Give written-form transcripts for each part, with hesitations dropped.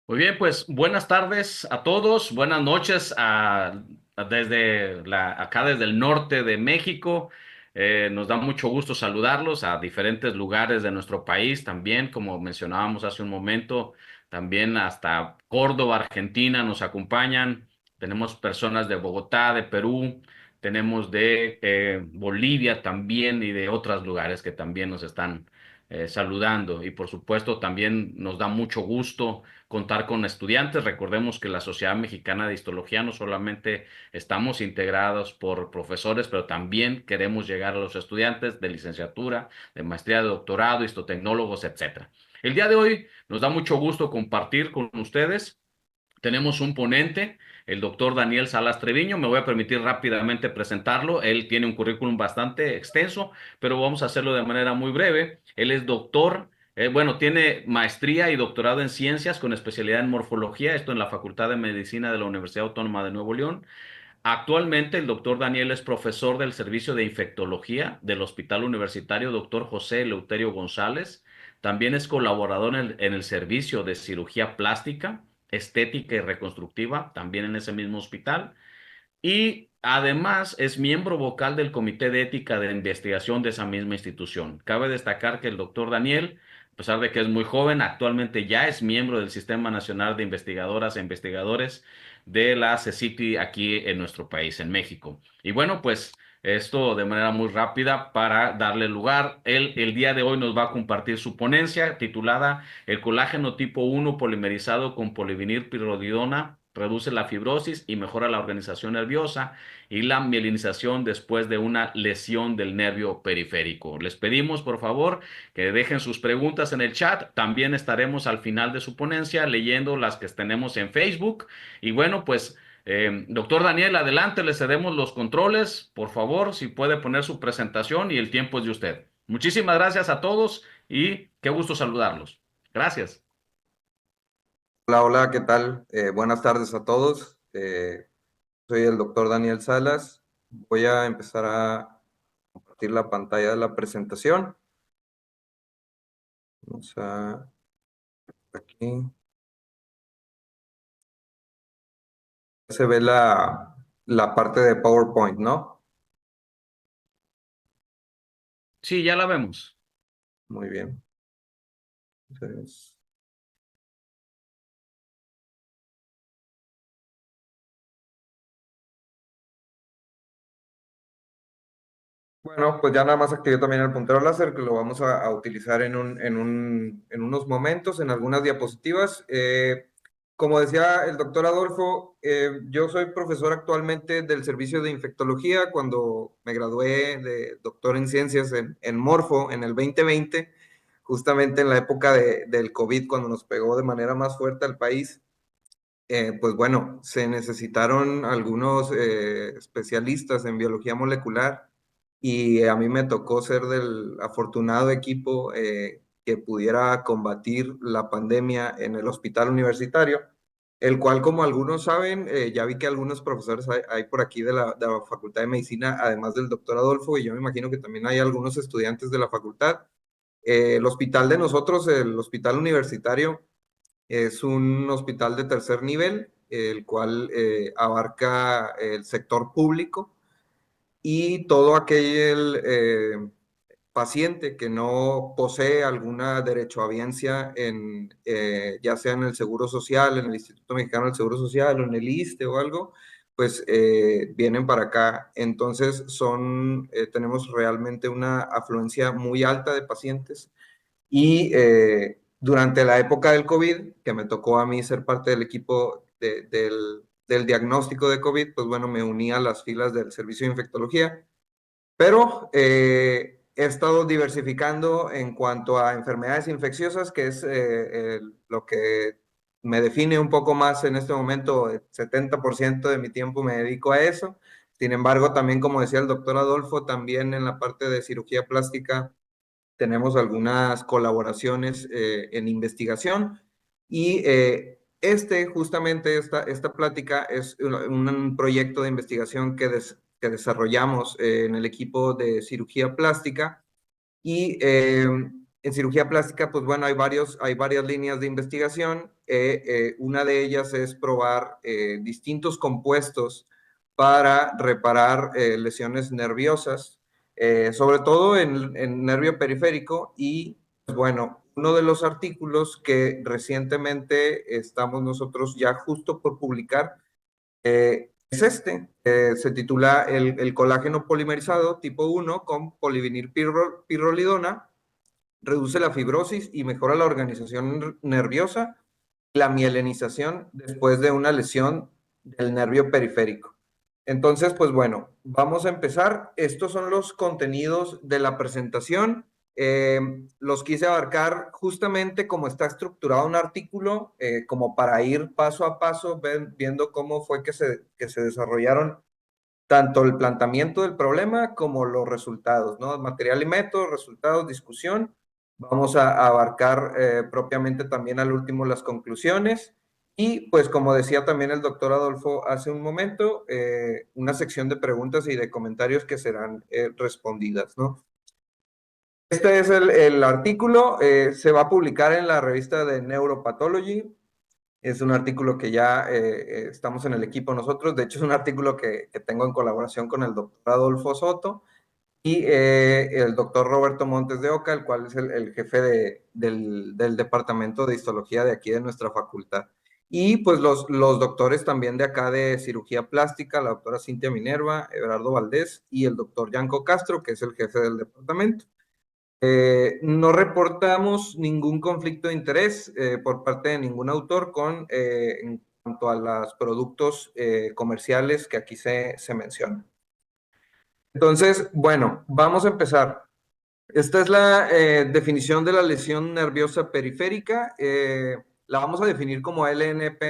Muy bien, pues buenas tardes a todos, buenas noches acá desde el norte de México. Nos da mucho gusto saludarlos a diferentes lugares de nuestro país también, como mencionábamos hace un momento, también hasta Córdoba, Argentina nos acompañan. Tenemos personas de Bogotá, de Perú, tenemos de Bolivia también y de otros lugares que también nos están saludando. Y por supuesto también nos da mucho gusto contar con estudiantes. Recordemos que la Sociedad Mexicana de Histología no solamente estamos integrados por profesores, pero también queremos llegar a los estudiantes de licenciatura, de maestría, de doctorado, histotecnólogos, etcétera. El día de hoy nos da mucho gusto compartir con ustedes. Tenemos un ponente, el doctor Daniel Salas Treviño. Me voy a permitir rápidamente presentarlo. Él tiene un currículum bastante extenso, pero vamos a hacerlo de manera muy breve. Él es doctor, bueno, tiene maestría y doctorado en ciencias con especialidad en morfología, esto en la Facultad de Medicina de la Universidad Autónoma de Nuevo León. Actualmente el doctor Daniel es profesor del Servicio de Infectología del Hospital Universitario Dr. José Eleuterio González. También es colaborador en el Servicio de Cirugía Plástica, Estética y Reconstructiva, también en ese mismo hospital. Y además es miembro vocal del Comité de Ética de Investigación de esa misma institución. Cabe destacar que el doctor Daniel, a pesar de que es muy joven, actualmente ya es miembro del Sistema Nacional de Investigadoras e Investigadores de la CECITI aquí en nuestro país, en México. Y bueno, pues esto de manera muy rápida para darle lugar. Él el día de hoy nos va a compartir su ponencia titulada El colágeno tipo 1 polimerizado con polivinilpiridona reduce la fibrosis y mejora la organización nerviosa y la mielinización después de una lesión del nervio periférico. Les pedimos, por favor, que dejen sus preguntas en el chat. También estaremos al final de su ponencia leyendo las que tenemos en Facebook. Y bueno, pues, doctor Daniel, adelante, le cedemos los controles. Por favor, si puede poner su presentación y el tiempo es de usted. Muchísimas gracias a todos y qué gusto saludarlos. Gracias. Hola, hola, ¿qué tal? Buenas tardes a todos. Soy el doctor Daniel Salas. Voy a empezar a compartir la pantalla de la presentación. Vamos a aquí. Se ve la parte de PowerPoint, ¿no? Sí, ya la vemos. Muy bien. Entonces, bueno, pues ya nada más activé también el puntero láser, que lo vamos a utilizar en unos momentos, en algunas diapositivas. Como decía el doctor Adolfo, yo soy profesor actualmente del servicio de infectología. Cuando me gradué de doctor en ciencias en Morfo en el 2020, justamente en la época del COVID, cuando nos pegó de manera más fuerte al país. Pues bueno, se necesitaron algunos especialistas en biología molecular y a mí me tocó ser del afortunado equipo que pudiera combatir la pandemia en el hospital universitario, el cual, como algunos saben, ya vi que algunos profesores hay por aquí de la Facultad de Medicina, además del doctor Adolfo, y yo me imagino que también hay algunos estudiantes de la facultad. El hospital de nosotros, el hospital universitario, es un hospital de tercer nivel, el cual abarca el sector público y todo aquel paciente que no posee alguna derechohabiencia ya sea en el Seguro Social, en el Instituto Mexicano del Seguro Social o en el ISSSTE o algo, pues vienen para acá. Entonces tenemos realmente una afluencia muy alta de pacientes y durante la época del COVID, que me tocó a mí ser parte del equipo del diagnóstico de COVID, pues bueno, me uní a las filas del servicio de infectología, pero he estado diversificando en cuanto a enfermedades infecciosas, que es lo que me define un poco más en este momento. El 70% de mi tiempo me dedico a eso. Sin embargo, también, como decía el doctor Adolfo, también en la parte de cirugía plástica tenemos algunas colaboraciones en investigación y justamente esta plática es un proyecto de investigación que desarrollamos en el equipo de cirugía plástica y En cirugía plástica, pues bueno, hay varias líneas de investigación. Una de ellas es probar distintos compuestos para reparar lesiones nerviosas, sobre todo en nervio periférico. Y pues bueno, uno de los artículos que recientemente estamos nosotros ya justo por publicar es este. Se titula el colágeno polimerizado tipo 1 con polivinilpirrolidona reduce la fibrosis y mejora la organización nerviosa y la mielinización después de una lesión del nervio periférico. Entonces, pues bueno, vamos a empezar. Estos son los contenidos de la presentación. Los quise abarcar justamente como está estructurado un artículo, como para ir paso a paso, viendo cómo fue que se desarrollaron tanto el planteamiento del problema como los resultados, ¿no? Material y método, resultados, discusión. Vamos a abarcar propiamente también al último las conclusiones y pues como decía también el doctor Adolfo hace un momento, una sección de preguntas y de comentarios que serán respondidas, ¿no? Este es el artículo, se va a publicar en la revista de Neuropathology. Es un artículo que ya estamos en el equipo nosotros. De hecho, es un artículo que tengo en colaboración con el doctor Adolfo Soto y el doctor Roberto Montes de Oca, el cual es el jefe del departamento de histología de aquí de nuestra facultad. Y pues los doctores también de acá de cirugía plástica, la doctora Cintia Minerva, Everardo Valdés y el doctor Yanko Castro, que es el jefe del departamento. No reportamos ningún conflicto de interés por parte de ningún autor en cuanto a los productos comerciales que aquí se mencionan. Entonces, bueno, vamos a empezar. Esta es la definición de la lesión nerviosa periférica. La vamos a definir como LNP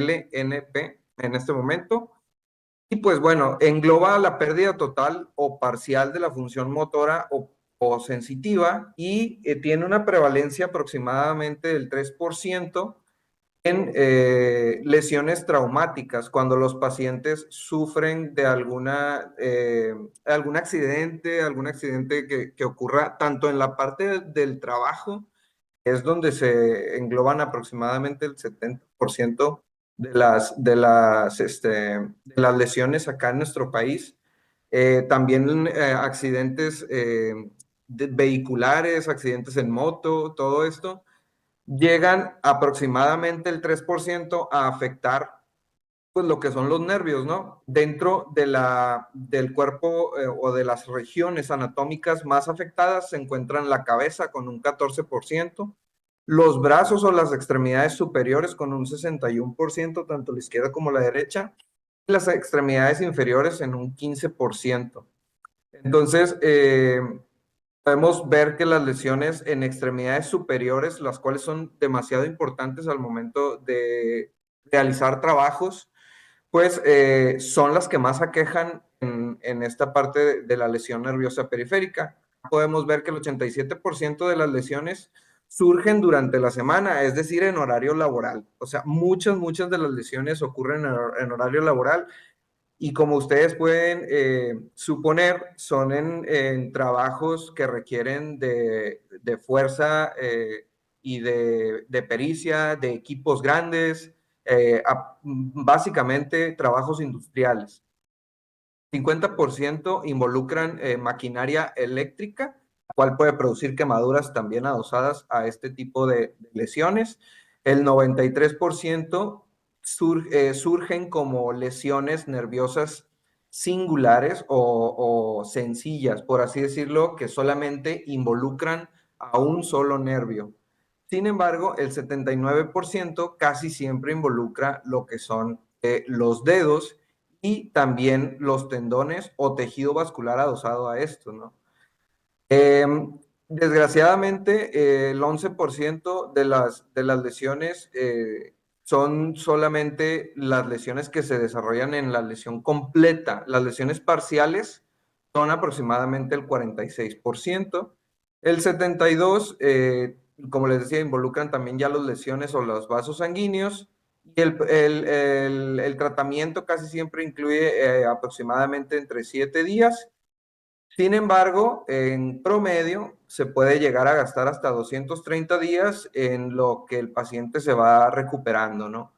en este momento. Y pues bueno, engloba la pérdida total o parcial de la función motora o sensitiva y tiene una prevalencia aproximadamente del 3% en lesiones traumáticas, cuando los pacientes sufren de algún accidente que ocurra tanto en la parte del trabajo, es donde se engloban aproximadamente el 70% de las lesiones acá en nuestro país. También accidentes vehiculares, accidentes en moto, todo esto, llegan aproximadamente el 3% a afectar pues lo que son los nervios, ¿no? Dentro del cuerpo o de las regiones anatómicas más afectadas se encuentran la cabeza con un 14%, los brazos o las extremidades superiores con un 61%, tanto la izquierda como la derecha, y las extremidades inferiores en un 15%. Entonces, podemos ver que las lesiones en extremidades superiores, las cuales son demasiado importantes al momento de realizar trabajos, pues son las que más aquejan en esta parte de la lesión nerviosa periférica. Podemos ver que el 87% de las lesiones surgen durante la semana, es decir, en horario laboral. O sea, muchas de las lesiones ocurren en horario laboral y como ustedes pueden suponer, son en trabajos que requieren de fuerza y de pericia, de equipos grandes, básicamente trabajos industriales. 50% involucran maquinaria eléctrica, la cual puede producir quemaduras también adosadas a este tipo de lesiones. El 93% surgen como lesiones nerviosas singulares o sencillas, por así decirlo, que solamente involucran a un solo nervio. Sin embargo, el 79% casi siempre involucra lo que son los dedos y también los tendones o tejido vascular adosado a esto, ¿no? Eh, Desgraciadamente, el 11% de las lesiones son solamente las lesiones que se desarrollan en la lesión completa. Las lesiones parciales son aproximadamente el 46%. El 72%, como les decía, involucran también ya las lesiones o los vasos sanguíneos. Y el tratamiento casi siempre incluye aproximadamente entre 7 días Sin embargo, en promedio se puede llegar a gastar hasta 230 días en lo que el paciente se va recuperando, ¿no?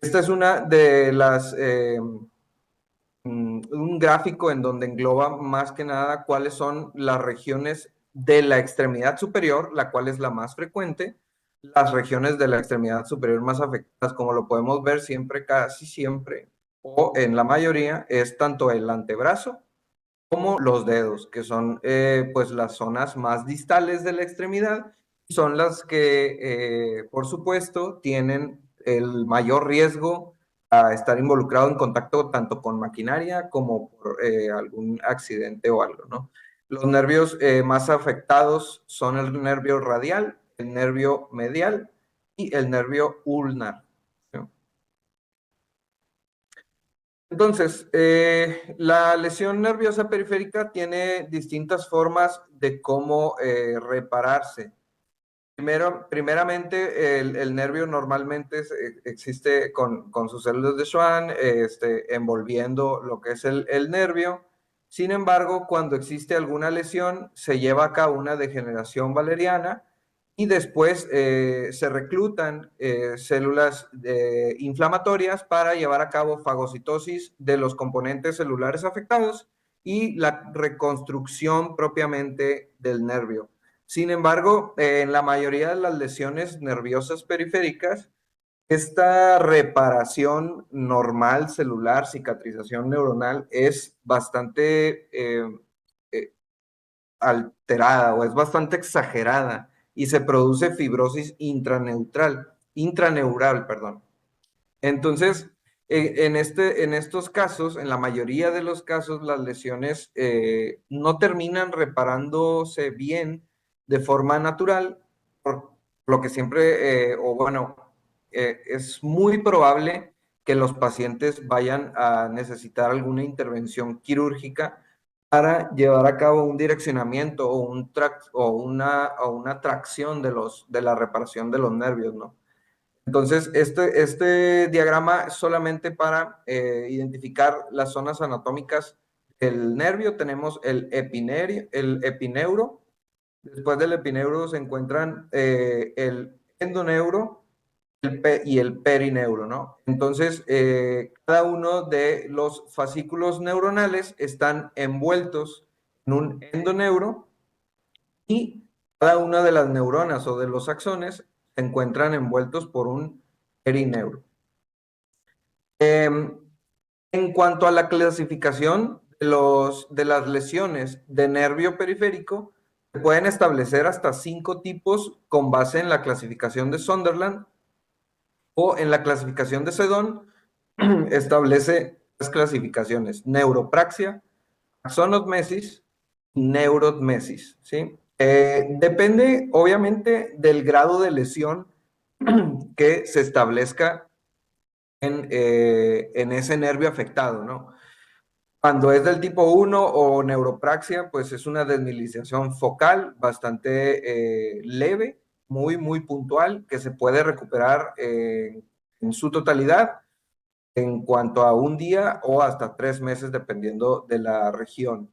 Esta es una de las, un gráfico en donde engloba más que nada cuáles son las regiones de la extremidad superior, la cual es la más frecuente, las regiones de la extremidad superior más afectadas, como lo podemos ver siempre, casi siempre, o en la mayoría, es tanto el antebrazo como los dedos, que son pues las zonas más distales de la extremidad, son las que por supuesto tienen el mayor riesgo a estar involucrado en contacto tanto con maquinaria como por algún accidente o algo, ¿no? Los nervios más afectados son el nervio radial, el nervio medial y el nervio ulnar, ¿no? Entonces, la lesión nerviosa periférica tiene distintas formas de cómo repararse. Primeramente, el nervio normalmente existe con sus células de Schwann, envolviendo lo que es el nervio. Sin embargo, cuando existe alguna lesión, se lleva a cabo una degeneración valeriana y después se reclutan células inflamatorias para llevar a cabo fagocitosis de los componentes celulares afectados y la reconstrucción propiamente del nervio. Sin embargo, en la mayoría de las lesiones nerviosas periféricas, esta reparación normal celular, cicatrización neuronal, es bastante eh, alterada o es bastante exagerada y se produce fibrosis intraneural, perdón. Entonces, en estos casos, en la mayoría de los casos, las lesiones no terminan reparándose bien de forma natural, por lo que siempre, o bueno, es muy probable que los pacientes vayan a necesitar alguna intervención quirúrgica para llevar a cabo un direccionamiento o una tracción de la reparación de los nervios, ¿no? Entonces, este diagrama es solamente para identificar las zonas anatómicas del nervio. Tenemos el epineuro. Después del epineuro se encuentran el endoneuro y el perineuro, ¿no? Entonces, cada uno de los fascículos neuronales están envueltos en un endoneuro y cada una de las neuronas o de los axones se encuentran envueltos por un perineuro. En cuanto a la clasificación de las lesiones de nervio periférico, se pueden establecer hasta 5 tipos con base en la clasificación de Sunderland o en la clasificación de Sedón, establece las clasificaciones: neuropraxia, axonotmesis, neurotmesis, ¿sí? Depende, obviamente, del grado de lesión que se establezca en ese nervio afectado, ¿no? Cuando es del tipo 1 o neuropraxia, pues es una desmilinización focal bastante leve, muy puntual, que se puede recuperar en su totalidad en cuanto a un día o hasta 3 meses, dependiendo de la región.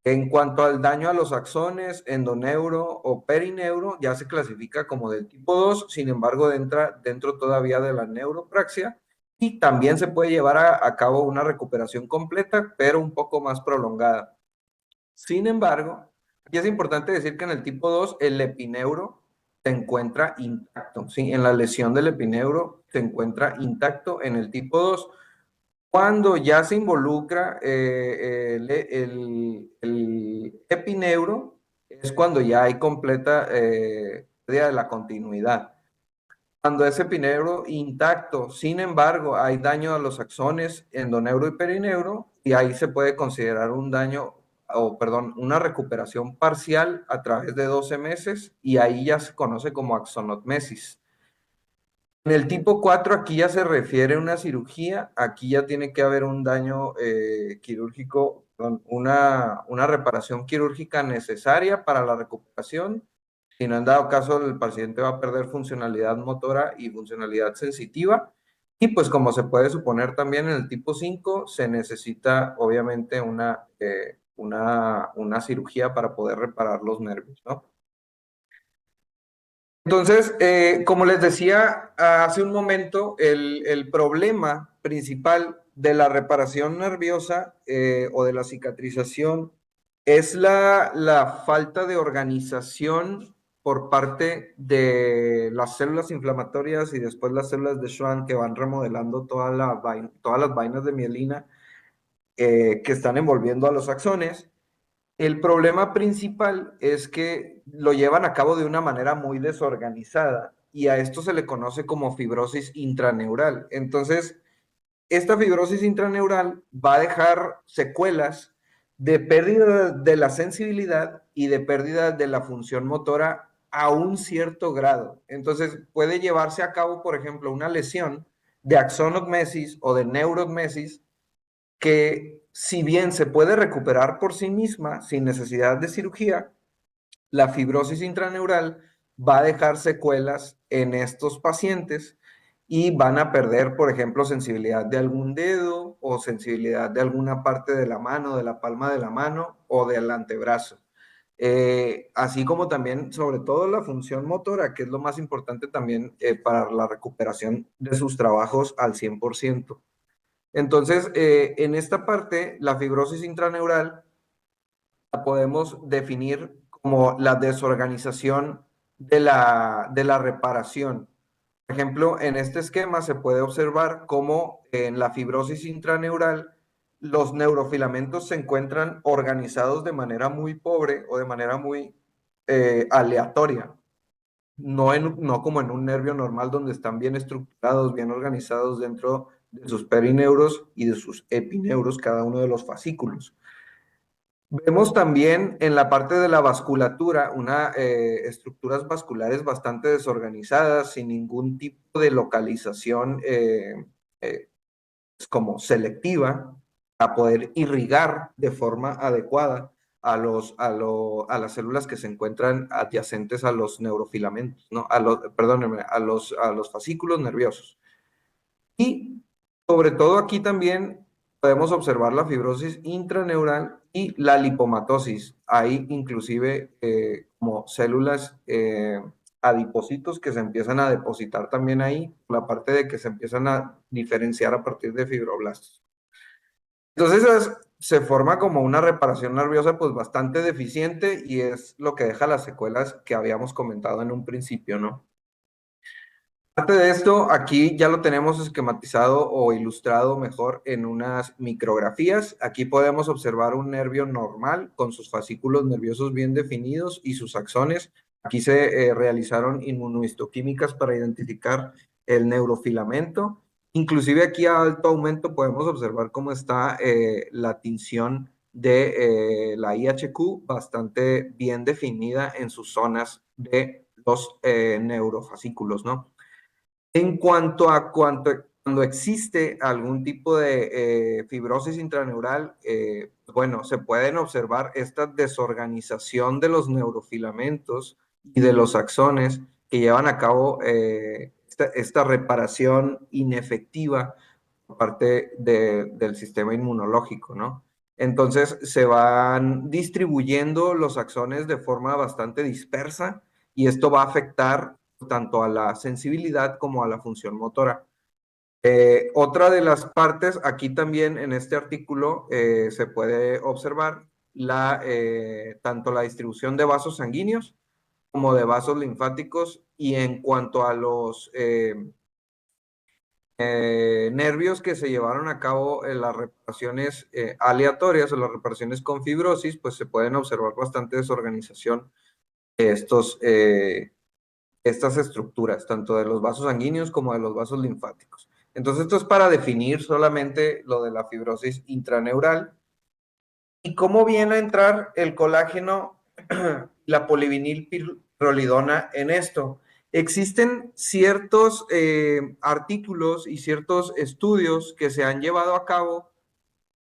En cuanto al daño a los axones, endoneuro o perineuro, ya se clasifica como del tipo 2, sin embargo, entra dentro todavía de la neuropraxia y también se puede llevar a cabo una recuperación completa, pero un poco más prolongada. Sin embargo, aquí es importante decir que en el tipo 2 el epineuro se encuentra intacto, ¿sí? En la lesión del epineuro se encuentra intacto en el tipo 2. Cuando ya se involucra el epineuro, es cuando ya hay completa pérdida de la continuidad. Cuando es epineuro intacto, sin embargo, hay daño a los axones endoneuro y perineuro, y ahí se puede considerar un daño, o perdón, una recuperación parcial a través de 12 meses, y ahí ya se conoce como axonotmesis. En el tipo 4 aquí ya se refiere a una cirugía, aquí ya tiene que haber un daño quirúrgico, perdón, una reparación quirúrgica necesaria para la recuperación. Si no, en dado caso, el paciente va a perder funcionalidad motora y funcionalidad sensitiva. Y pues como se puede suponer también en el tipo 5, se necesita obviamente una una cirugía para poder reparar los nervios, ¿no? Entonces, como les decía hace un momento, el problema principal de la reparación nerviosa o de la cicatrización es la falta de organización por parte de las células inflamatorias y después las células de Schwann que van remodelando todas las vainas de mielina que están envolviendo a los axones. El problema principal es que lo llevan a cabo de una manera muy desorganizada y a esto se le conoce como fibrosis intraneural. Entonces, esta fibrosis intraneural va a dejar secuelas de pérdida de la sensibilidad y de pérdida de la función motora a un cierto grado. Entonces, puede llevarse a cabo, por ejemplo, una lesión de axonogmesis o de neurogmesis que si bien se puede recuperar por sí misma sin necesidad de cirugía, la fibrosis intraneural va a dejar secuelas en estos pacientes y van a perder, por ejemplo, sensibilidad de algún dedo o sensibilidad de alguna parte de la mano, de la palma de la mano o del antebrazo. Así como también, sobre todo, la función motora, que es lo más importante también para la recuperación de sus trabajos al 100%. Entonces, en esta parte, la fibrosis intraneural la podemos definir como la desorganización de la reparación. Por ejemplo, en este esquema se puede observar cómo en la fibrosis intraneural los neurofilamentos se encuentran organizados de manera muy pobre o de manera muy aleatoria. No como en un nervio normal donde están bien estructurados, bien organizados dentro de sus perineuros y de sus epineuros, cada uno de los fascículos. Vemos también en la parte de la vasculatura estructuras vasculares bastante desorganizadas, sin ningún tipo de localización eh, como selectiva, para poder irrigar de forma adecuada a las células que se encuentran adyacentes a los neurofilamentos, ¿no? Perdónenme, a los fascículos nerviosos. Y sobre todo aquí también podemos observar la fibrosis intraneural y la lipomatosis. Hay inclusive como células adipocitos que se empiezan a depositar también ahí, la parte de que se empiezan a diferenciar a partir de fibroblastos. Entonces se forma como una reparación nerviosa pues bastante deficiente y es lo que deja las secuelas que habíamos comentado en un principio, ¿no? Parte de esto, aquí ya lo tenemos esquematizado o ilustrado mejor en unas micrografías. Aquí podemos observar un nervio normal con sus fascículos nerviosos bien definidos y sus axones. Aquí se realizaron inmunohistoquímicas para identificar el neurofilamento. Inclusive aquí a alto aumento podemos observar cómo está la tinción de la IHQ bastante bien definida en sus zonas de los neurofascículos, ¿no? En cuanto a cuando existe algún tipo de fibrosis intraneural, bueno, se pueden observar esta desorganización de los neurofilamentos y de los axones que llevan a cabo esta reparación inefectiva por parte del sistema inmunológico, ¿no? Entonces se van distribuyendo los axones de forma bastante dispersa y esto va a afectar tanto a la sensibilidad como a la función motora. Otra de las partes, aquí también en este artículo se puede observar tanto la distribución de vasos sanguíneos como de vasos linfáticos y en cuanto a los nervios que se llevaron a cabo en las reparaciones aleatorias o las reparaciones con fibrosis, pues se pueden observar bastante desorganización de estas estructuras, tanto de los vasos sanguíneos como de los vasos linfáticos. Entonces, esto es para definir solamente lo de la fibrosis intraneural y cómo viene a entrar el colágeno, la polivinilpirrolidona en esto. Existen ciertos artículos y ciertos estudios que se han llevado a cabo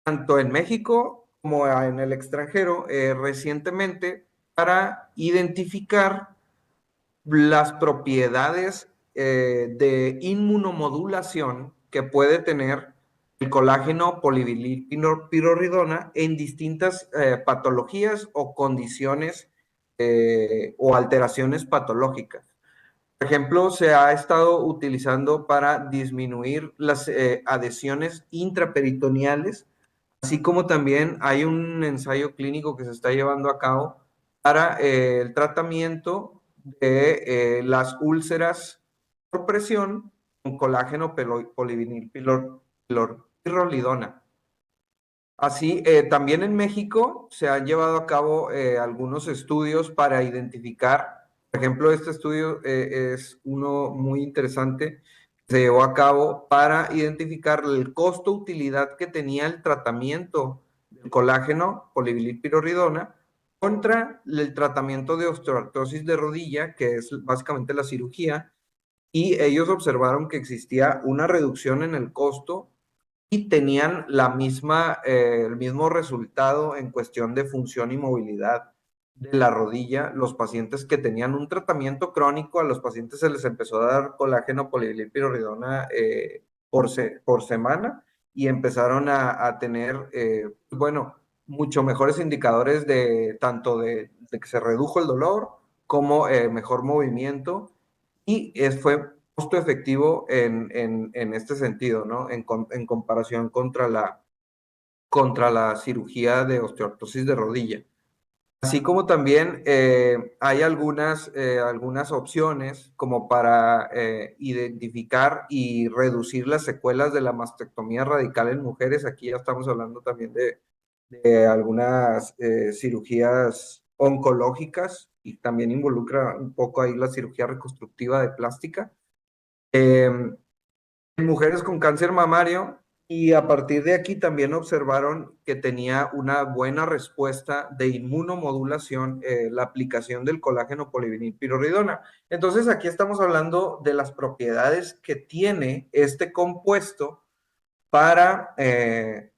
tanto en México como en el extranjero recientemente para identificar las propiedades de inmunomodulación que puede tener el colágeno polivinilpiroridona en distintas patologías o condiciones o alteraciones patológicas. Por ejemplo, se ha estado utilizando para disminuir las adhesiones intraperitoneales, así como también hay un ensayo clínico que se está llevando a cabo para el tratamiento de las úlceras por presión con colágeno polivinilpirrolidona. Así, también en México se han llevado a cabo algunos estudios para identificar, por ejemplo, este estudio es uno muy interesante, se llevó a cabo para identificar el costo-utilidad que tenía el tratamiento del colágeno polivinilpiroridona contra el tratamiento de osteoartrosis de rodilla, que es básicamente la cirugía, y ellos observaron que existía una reducción en el costo y tenían el mismo resultado en cuestión de función y movilidad de la rodilla. Los pacientes que tenían un tratamiento crónico, a los pacientes se les empezó a dar colágeno polivinilpiroridona por semana y empezaron a tener, bueno, mucho mejores indicadores de tanto de que se redujo el dolor como mejor movimiento y fue costo efectivo en este sentido, ¿no? En comparación contra la cirugía de osteoartrosis de rodilla. Así como también hay algunas opciones como para identificar y reducir las secuelas de la mastectomía radical en mujeres. Aquí ya estamos hablando también de algunas cirugías oncológicas y también involucra un poco ahí la cirugía reconstructiva de plástica. En mujeres con cáncer mamario y a partir de aquí también observaron que tenía una buena respuesta de inmunomodulación la aplicación del colágeno polivinilpiroridona. Entonces aquí estamos hablando de las propiedades que tiene este compuesto para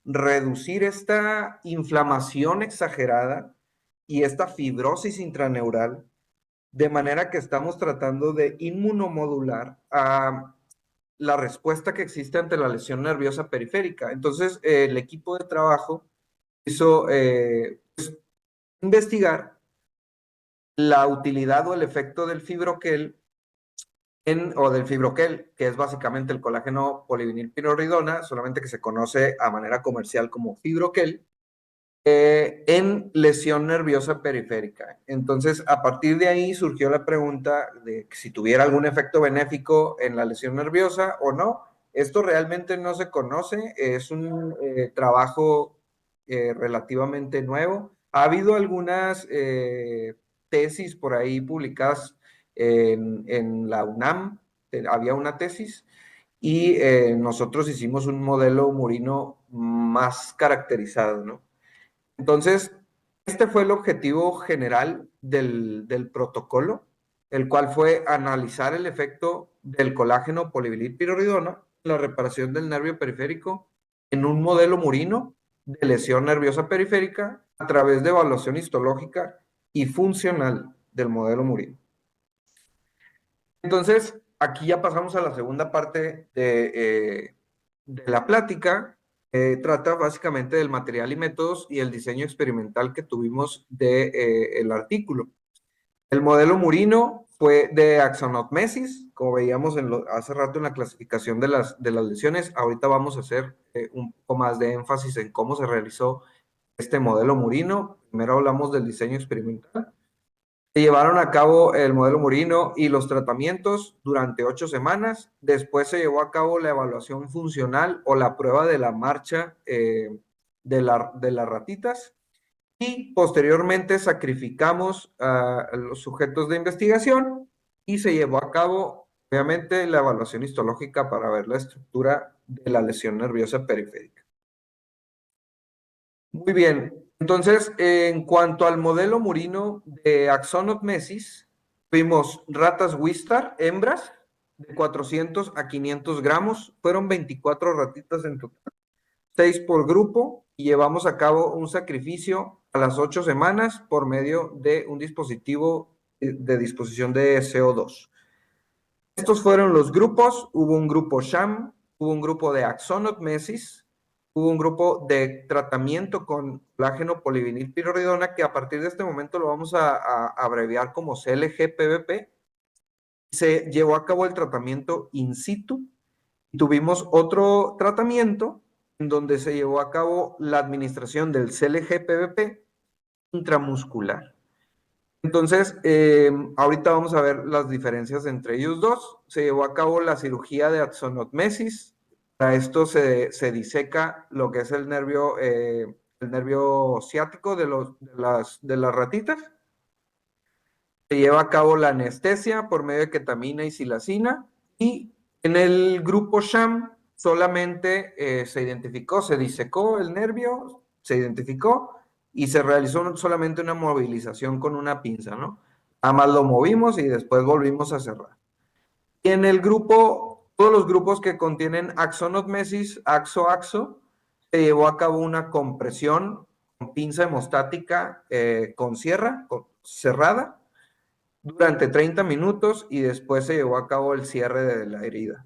reducir esta inflamación exagerada y esta fibrosis intraneural, de manera que estamos tratando de inmunomodular a la respuesta que existe ante la lesión nerviosa periférica. Entonces, el equipo de trabajo hizo pues, investigar la utilidad o el efecto del fibroquel o del fibroquel, que es básicamente el colágeno polivinilpiroridona, solamente que se conoce a manera comercial como fibroquel, en lesión nerviosa periférica. Entonces, a partir de ahí surgió la pregunta de si tuviera algún efecto benéfico en la lesión nerviosa o no. Esto realmente no se conoce, es un trabajo relativamente nuevo. Ha habido algunas tesis por ahí publicadas en la UNAM, había una tesis, y nosotros hicimos un modelo murino más caracterizado, ¿no? Entonces, este fue el objetivo general del protocolo, el cual fue analizar el efecto del colágeno polivinilpiroridona en la reparación del nervio periférico en un modelo murino de lesión nerviosa periférica a través de evaluación histológica y funcional del modelo murino. Entonces, aquí ya pasamos a la segunda parte de la plática. Trata básicamente del material y métodos y el diseño experimental que tuvimos del artículo. El modelo murino fue de axonotmesis, como veíamos hace rato en la clasificación de las lesiones. Ahorita vamos a hacer un poco más de énfasis en cómo se realizó este modelo murino. Primero hablamos del diseño experimental. Se llevaron a cabo el modelo murino y los tratamientos durante 8 semanas. Después se llevó a cabo la evaluación funcional o la prueba de la marcha de las ratitas. Y posteriormente sacrificamos a los sujetos de investigación y se llevó a cabo, obviamente, la evaluación histológica para ver la estructura de la lesión nerviosa periférica. Muy bien. Entonces, en cuanto al modelo murino de axonotmesis, tuvimos ratas Wistar, hembras, de 400 a 500 gramos. Fueron 24 ratitas en total, 6 por grupo, y llevamos a cabo un sacrificio a las 8 semanas por medio de un dispositivo de disposición de CO2. Estos fueron los grupos. Hubo un grupo sham, hubo un grupo de axonotmesis, hubo un grupo de tratamiento con colágeno polivinilpiridona, que a partir de este momento lo vamos a abreviar como CLG-PBP. Se llevó a cabo el tratamiento in situ. Tuvimos otro tratamiento en donde se llevó a cabo la administración del CLG-PBP intramuscular. Entonces, ahorita vamos a ver las diferencias entre ellos dos. Se llevó a cabo la cirugía de axonotmesis. Para esto se diseca lo que es el nervio ciático de las ratitas. Se lleva a cabo la anestesia por medio de ketamina y silacina. Y en el grupo sham solamente se disecó el nervio, se identificó y se realizó solamente una movilización con una pinza, ¿no? Nada más lo movimos y después volvimos a cerrar. Y en el grupo, todos los grupos que contienen axonotmesis, axo-axo, se llevó a cabo una compresión con pinza hemostática con cerrada durante 30 minutos y después se llevó a cabo el cierre de la herida.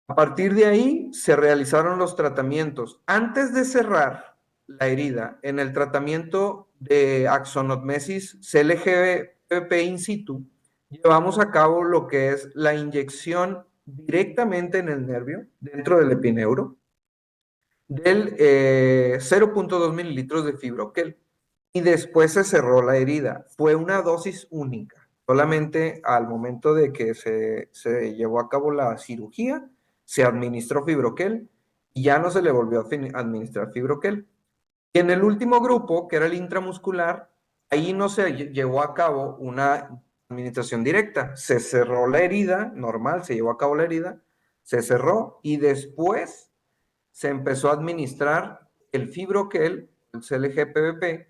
A partir de ahí se realizaron los tratamientos. Antes de cerrar la herida, en el tratamiento de axonotmesis CLG-PP in situ, llevamos a cabo lo que es la inyección directamente en el nervio, dentro del epineuro, del 0.2 mililitros de fibroquel. Y después se cerró la herida. Fue una dosis única. Solamente al momento de que se llevó a cabo la cirugía, se administró fibroquel y ya no se le volvió a administrar fibroquel. Y en el último grupo, que era el intramuscular, ahí no se llevó a cabo una administración directa. Se cerró la herida, normal, se llevó a cabo la herida, se cerró y después se empezó a administrar el fibroquel, el CLG-PBP,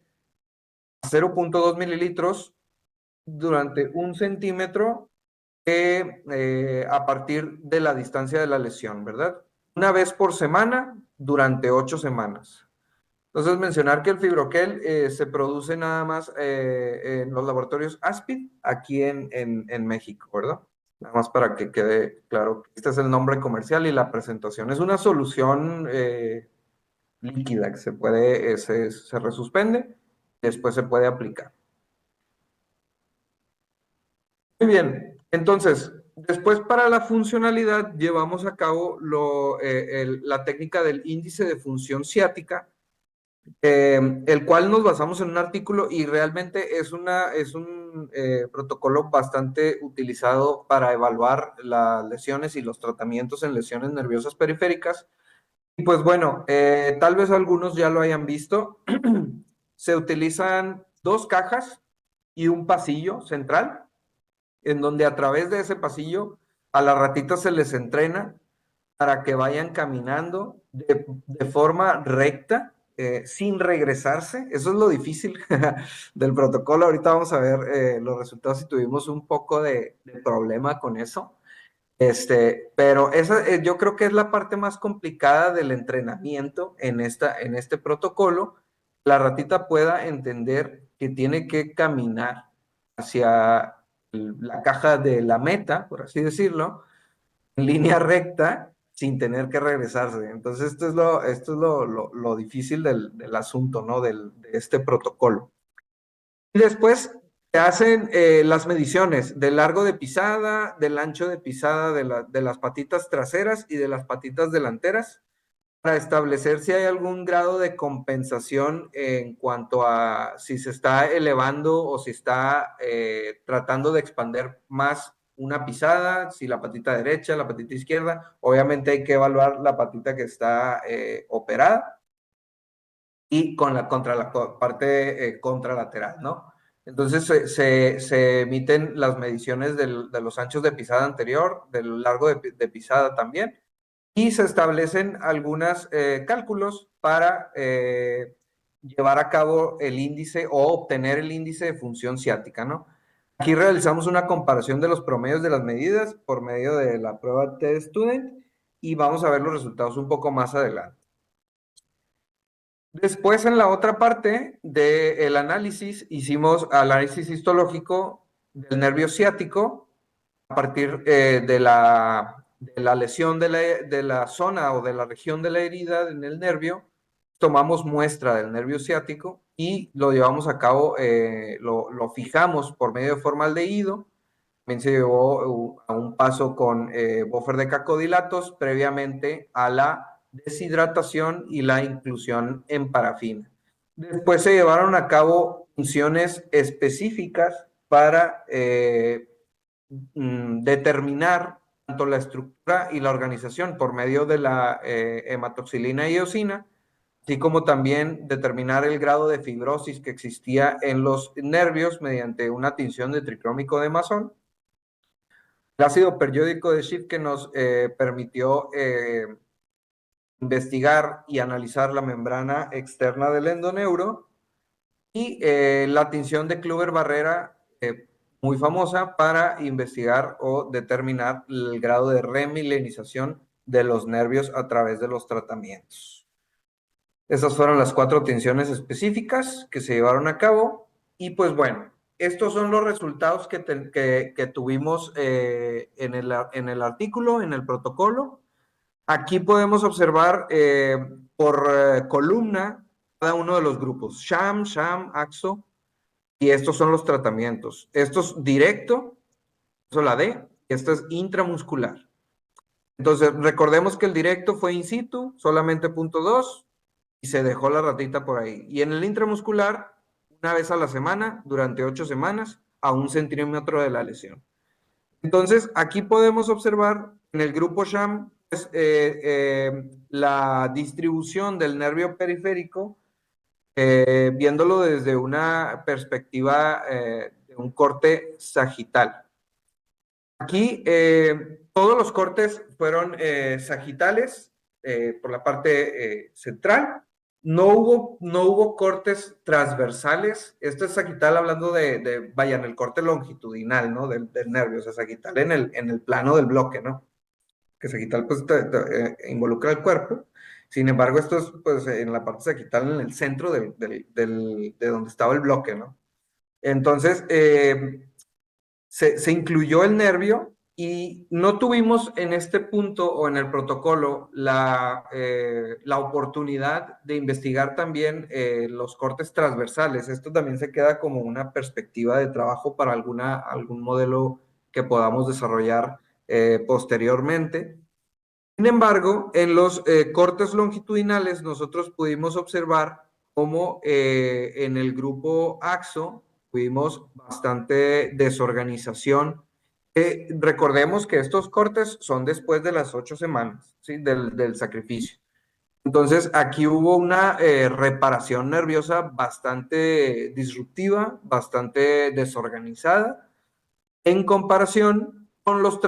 0.2 mililitros durante 1 centímetro a partir de la distancia de la lesión, ¿verdad? Una vez por semana durante 8 semanas. Entonces, mencionar que el fibroquel se produce nada más en los laboratorios ASPID, aquí en México, ¿verdad? Nada más para que quede claro que este es el nombre comercial y la presentación. Es una solución líquida que se resuspende, después se puede aplicar. Muy bien, entonces, después para la funcionalidad llevamos a cabo la técnica del índice de función ciática, el cual nos basamos en un artículo y realmente es un protocolo bastante utilizado para evaluar las lesiones y los tratamientos en lesiones nerviosas periféricas. Y pues bueno, tal vez algunos ya lo hayan visto. Se utilizan 2 cajas y un pasillo central, en donde a través de ese pasillo a las ratitas se les entrena para que vayan caminando de forma recta, sin regresarse. Eso es lo difícil del protocolo. Ahorita vamos a ver los resultados si tuvimos un poco de problema con eso. Pero esa, yo creo que es la parte más complicada del entrenamiento en este protocolo. La ratita pueda entender que tiene que caminar hacia la caja de la meta, por así decirlo, en línea recta, sin tener que regresarse. Entonces, esto es lo difícil del asunto, ¿no? De este protocolo. Y después se hacen las mediciones del largo de pisada, del ancho de pisada de las patitas traseras y de las patitas delanteras, para establecer si hay algún grado de compensación en cuanto a si se está elevando o si está tratando de expander más una pisada, si la patita derecha, la patita izquierda. Obviamente hay que evaluar la patita que está operada y contra la parte contralateral, ¿no? Entonces se emiten las mediciones de los anchos de pisada anterior, del largo de pisada también, y se establecen algunos cálculos para llevar a cabo el índice o obtener el índice de función ciática, ¿no? Aquí realizamos una comparación de los promedios de las medidas por medio de la prueba T-Student y vamos a ver los resultados un poco más adelante. Después, en la otra parte del análisis, hicimos análisis histológico del nervio ciático a partir de la lesión de la zona o de la región de la herida en el nervio, tomamos muestra del nervio ciático y lo llevamos a cabo, lo fijamos por medio de formaldehído. También se llevó a un paso con buffer de cacodilatos previamente a la deshidratación y la inclusión en parafina. Después se llevaron a cabo funciones específicas para determinar tanto la estructura y la organización por medio de la hematoxilina y eosina, así como también determinar el grado de fibrosis que existía en los nervios mediante una tinción de tricrómico de Masón. El ácido periódico de Schiff que nos permitió investigar y analizar la membrana externa del endoneuro y la tinción de Kluber-Barrera, muy famosa para investigar o determinar el grado de remilenización de los nervios a través de los tratamientos. Esas fueron las 4 tinciones específicas que se llevaron a cabo y pues bueno, estos son los resultados que tuvimos en el artículo, en el protocolo. Aquí podemos observar por columna cada uno de los grupos, sham, AXO, y estos son los tratamientos. Esto es directo, eso es la D, y esto es intramuscular. Entonces, recordemos que el directo fue in situ, solamente punto 2, y se dejó la ratita por ahí. Y en el intramuscular, una vez a la semana, durante 8 semanas, a 1 centímetro de la lesión. Entonces, aquí podemos observar en el grupo sham pues, la distribución del nervio periférico, viéndolo desde una perspectiva de un corte sagital. Aquí todos los cortes fueron sagitales por la parte central. No hubo cortes transversales. Esto es sagital hablando vaya, en el corte longitudinal, ¿no? Del nervio, o sea, sagital en el plano del bloque, ¿no? Que sagital pues involucra el cuerpo. Sin embargo, esto es pues en la parte sagital en el centro de donde estaba el bloque, ¿no? Entonces, se incluyó el nervio y no tuvimos en este punto o en el protocolo la oportunidad de investigar también los cortes transversales. Esto también se queda como una perspectiva de trabajo para algún modelo que podamos desarrollar posteriormente. Sin embargo, en los cortes longitudinales nosotros pudimos observar cómo en el grupo AXO tuvimos bastante desorganización. Recordemos que estos cortes son después de las 8 semanas, ¿sí? del sacrificio. Entonces, aquí hubo una reparación nerviosa bastante disruptiva, bastante desorganizada, en comparación con los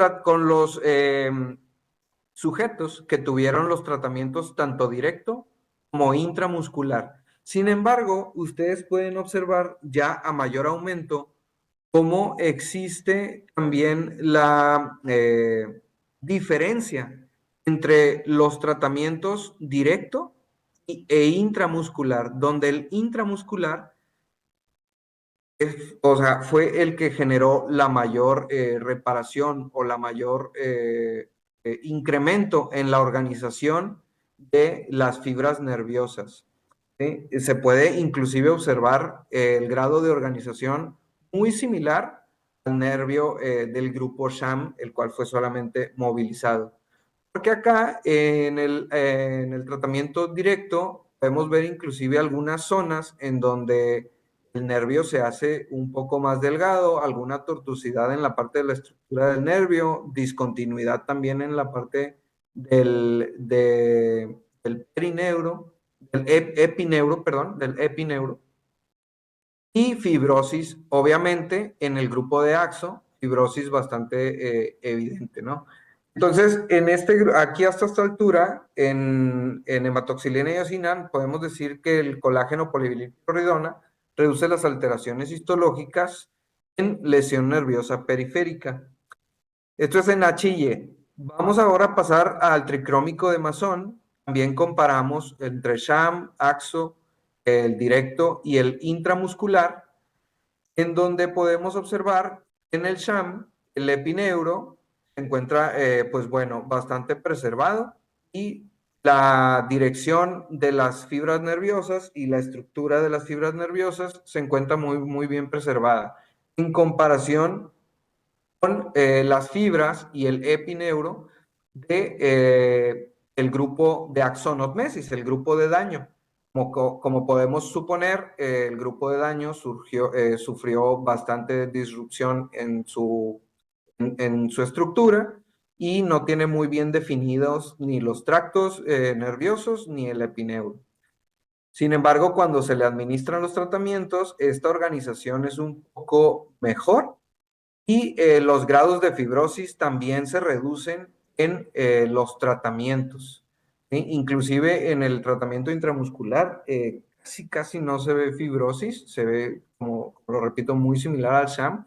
sujetos que tuvieron los tratamientos tanto directo como intramuscular. Sin embargo, ustedes pueden observar ya a mayor aumento cómo existe también la diferencia entre los tratamientos directo e intramuscular, donde el intramuscular o sea, fue el que generó la mayor reparación o la mayor incremento en la organización de las fibras nerviosas. ¿Sí? Se puede inclusive observar el grado de organización muy similar al nervio del grupo sham, el cual fue solamente movilizado. Porque acá en el tratamiento directo podemos ver inclusive algunas zonas en donde el nervio se hace un poco más delgado, alguna tortuosidad en la parte de la estructura del nervio, discontinuidad también en la parte del perineuro, del epineuro, y fibrosis, obviamente, en el grupo de AXO, fibrosis bastante evidente, ¿no? Entonces, aquí hasta esta altura, en hematoxilina y eosina, podemos decir que el colágeno polivinilcloridona reduce las alteraciones histológicas en lesión nerviosa periférica. Esto es en H y Y. Vamos ahora a pasar al tricrómico de Masón. También comparamos entre sham, AXO, el directo y el intramuscular, en donde podemos observar en el sham el epineuro se encuentra, pues bueno, bastante preservado y la dirección de las fibras nerviosas y la estructura de las fibras nerviosas se encuentra muy bien preservada. En comparación con las fibras y el epineuro de el grupo de axonotmesis, el grupo de daño. Como podemos suponer, el grupo de daño sufrió bastante disrupción en su estructura y no tiene muy bien definidos ni los tractos nerviosos ni el epineuro. Sin embargo, cuando se le administran los tratamientos, esta organización es un poco mejor y los grados de fibrosis también se reducen en los tratamientos. ¿Sí? Inclusive en el tratamiento intramuscular casi no se ve fibrosis, se ve, como lo repito, muy similar al SHAM.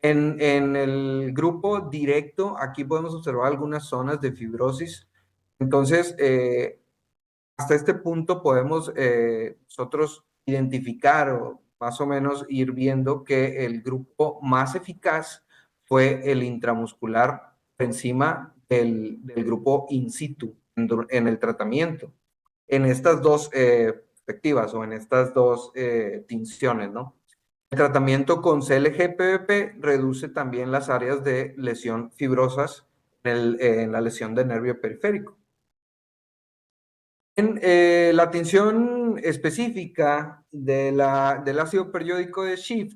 En el grupo directo, aquí podemos observar algunas zonas de fibrosis. Entonces, hasta este punto podemos nosotros identificar o más o menos ir viendo que el grupo más eficaz fue el intramuscular por encima del grupo in situ en el tratamiento. En estas dos perspectivas o en estas dos tinciones, ¿no? El tratamiento con CLG-PBP reduce también las áreas de lesión fibrosas en la lesión de nervio periférico. En la tinción específica del ácido periódico de Schiff,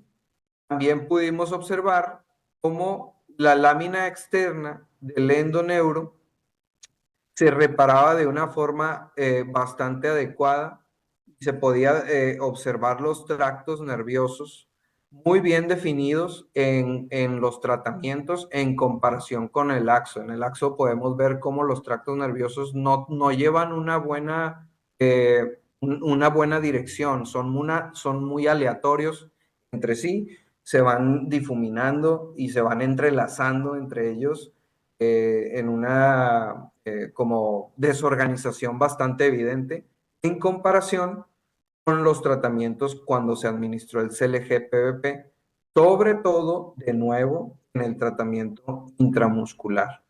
también pudimos observar cómo la lámina externa del endoneuro se reparaba de una forma bastante adecuada. Se podía observar los tractos nerviosos muy bien definidos en los tratamientos en comparación con el axo. En el axo podemos ver cómo los tractos nerviosos no llevan una buena dirección, son muy aleatorios entre sí, se van difuminando y se van entrelazando entre ellos en una como desorganización bastante evidente en comparación con los tratamientos cuando se administró el CLG-PBP, sobre todo, de nuevo, en el tratamiento intramuscular.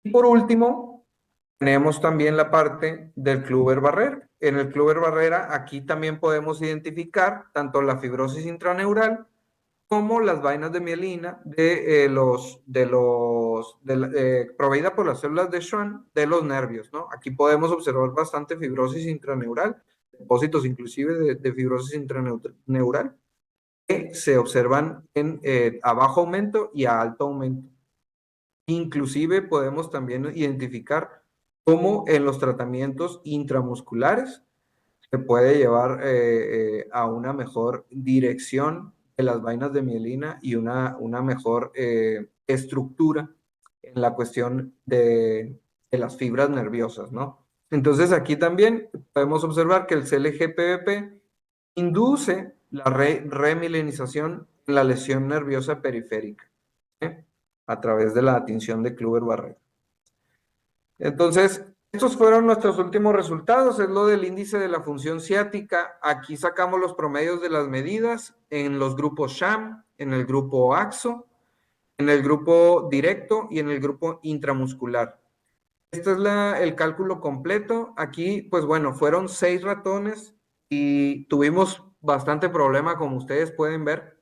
Y por último, tenemos también la parte del Kluber-Barrera. En el Kluber-Barrera, aquí también podemos identificar tanto la fibrosis intraneural como las vainas de mielina proveída por las células de Schwann de los nervios, ¿no? Aquí podemos observar bastante fibrosis intraneural, depósitos inclusive de fibrosis intraneural que se observan a bajo aumento y a alto aumento. Inclusive podemos también identificar cómo en los tratamientos intramusculares se puede llevar a una mejor dirección de las vainas de mielina y una mejor estructura en la cuestión de las fibras nerviosas, ¿no? Entonces aquí también podemos observar que el CLG-PBP induce la remilinización en la lesión nerviosa periférica, ¿eh? A través de la tinción de Kluber-Barrera. Entonces, estos fueron nuestros últimos resultados, es lo del índice de la función ciática. Aquí sacamos los promedios de las medidas en los grupos SHAM, en el grupo AXO, en el grupo directo y en el grupo intramuscular. Este es el cálculo completo. Aquí, pues bueno, fueron 6 ratones y tuvimos bastante problema, como ustedes pueden ver,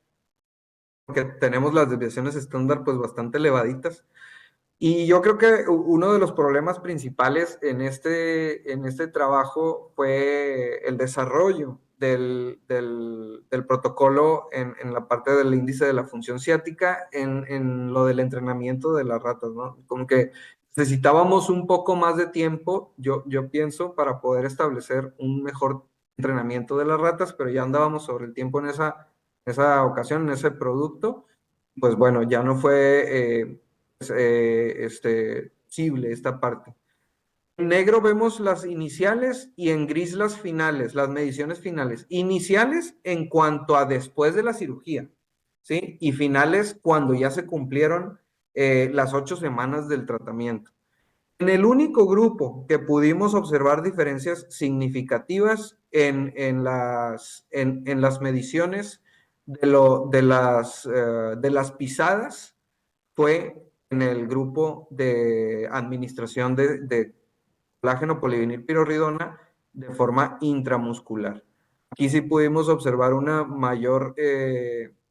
porque tenemos las desviaciones estándar pues bastante elevaditas. Y yo creo que uno de los problemas principales en este trabajo fue el desarrollo del protocolo en la parte del índice de la función ciática, en lo del entrenamiento de las ratas, ¿no? Como que necesitábamos un poco más de tiempo, yo pienso, para poder establecer un mejor entrenamiento de las ratas, pero ya andábamos sobre el tiempo en esa ocasión, en ese producto. Pues bueno, ya no fue posible esta parte. En negro vemos las iniciales y en gris las finales, las mediciones finales. Iniciales en cuanto a después de la cirugía, ¿sí? Y finales cuando ya se cumplieron las 8 semanas del tratamiento. En el único grupo que pudimos observar diferencias significativas en las mediciones de las pisadas fue en el grupo de administración de colágeno polivinilpiroridona de forma intramuscular. Aquí sí pudimos observar una mayor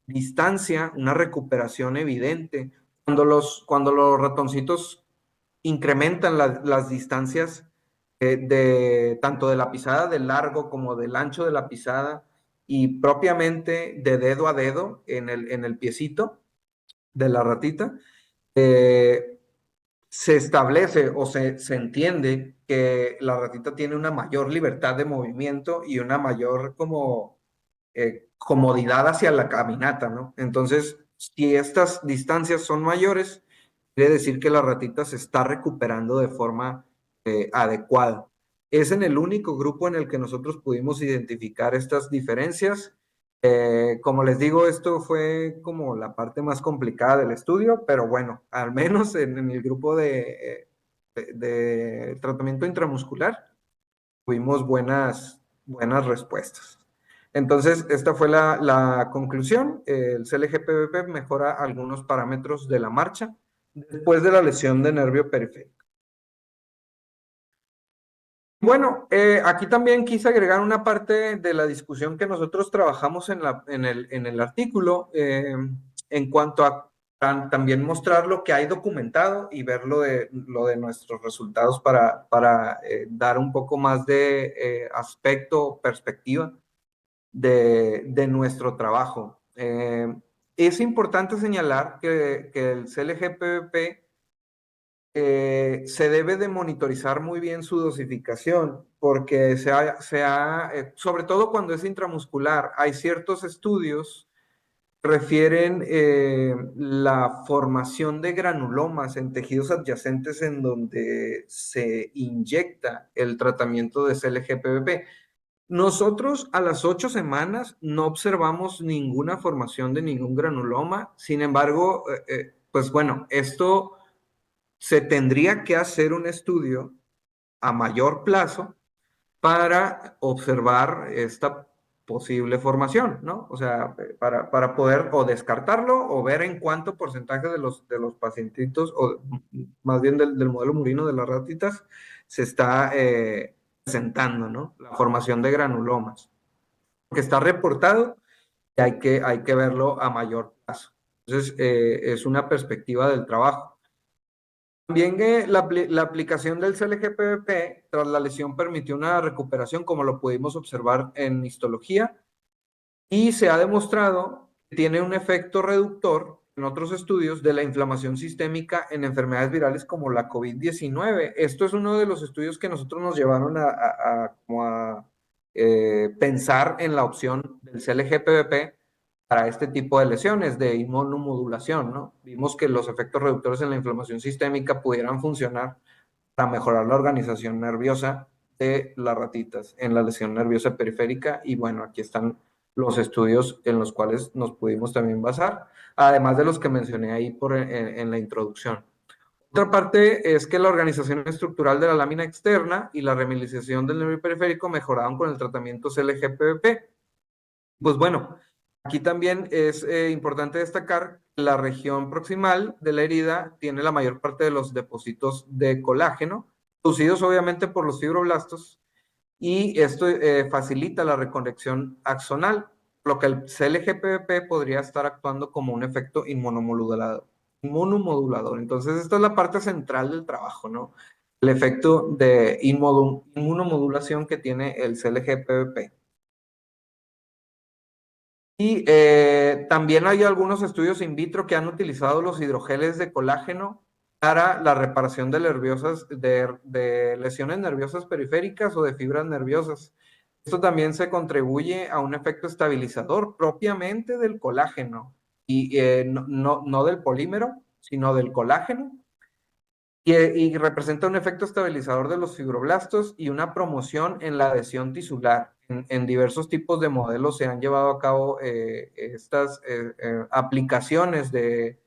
distancia, una recuperación evidente. Cuando los ratoncitos incrementan las distancias tanto de la pisada del largo como del ancho de la pisada y propiamente de dedo a dedo en el piecito de la ratita, eh, se establece o se entiende que la ratita tiene una mayor libertad de movimiento y una mayor como comodidad hacia la caminata, ¿no? Entonces, si estas distancias son mayores, quiere decir que la ratita se está recuperando de forma adecuada. Es en el único grupo en el que nosotros pudimos identificar estas diferencias. Como les digo, esto fue como la parte más complicada del estudio, pero bueno, al menos en el grupo de tratamiento intramuscular tuvimos buenas respuestas. Entonces, esta fue la conclusión. El CLG-PBP mejora algunos parámetros de la marcha después de la lesión de nervio periférico. Bueno, aquí también quise agregar una parte de la discusión que nosotros trabajamos en el artículo en cuanto a también mostrar lo que hay documentado y ver lo de nuestros resultados para dar un poco más de aspecto, perspectiva de nuestro trabajo. Es importante señalar que el CLG-PBP se debe de monitorizar muy bien su dosificación, porque sobre todo cuando es intramuscular, hay ciertos estudios que refieren la formación de granulomas en tejidos adyacentes en donde se inyecta el tratamiento de CLG-PBP. Nosotros a las 8 semanas no observamos ninguna formación de ningún granuloma, sin embargo, pues bueno, esto se tendría que hacer un estudio a mayor plazo para observar esta posible formación, ¿no? O sea, para poder o descartarlo o ver en cuánto porcentaje de los pacientitos, o más bien del modelo murino de las ratitas, se está presentando, ¿no? La formación de granulomas. Que está reportado y hay que verlo a mayor plazo. Entonces, es una perspectiva del trabajo. También la aplicación del CLG-PBP tras la lesión permitió una recuperación, como lo pudimos observar en histología, y se ha demostrado que tiene un efecto reductor en otros estudios de la inflamación sistémica en enfermedades virales como la COVID-19. Esto es uno de los estudios que nosotros nos llevaron a pensar en la opción del CLG-PBP para este tipo de lesiones de inmunomodulación, ¿no? Vimos que los efectos reductores en la inflamación sistémica pudieran funcionar para mejorar la organización nerviosa de las ratitas en la lesión nerviosa periférica y bueno, aquí están los estudios en los cuales nos pudimos también basar, además de los que mencioné ahí en la introducción. Otra parte es que la organización estructural de la lámina externa y la remilinización del nervio periférico mejoraron con el tratamiento CLG-PBP. Pues bueno, aquí también es importante destacar que la región proximal de la herida tiene la mayor parte de los depósitos de colágeno, producidos obviamente por los fibroblastos, y esto facilita la reconexión axonal, lo que el CLG-PBP podría estar actuando como un efecto inmunomodulador. Entonces, esta es la parte central del trabajo, ¿no? El efecto de inmunomodulación que tiene el CLG-PBP. Y también hay algunos estudios in vitro que han utilizado los hidrogeles de colágeno para la reparación de lesiones nerviosas periféricas o de fibras nerviosas. Esto también se contribuye a un efecto estabilizador propiamente del colágeno y no del polímero, sino del colágeno. Y representa un efecto estabilizador de los fibroblastos y una promoción en la adhesión tisular. En diversos tipos de modelos se han llevado a cabo estas aplicaciones de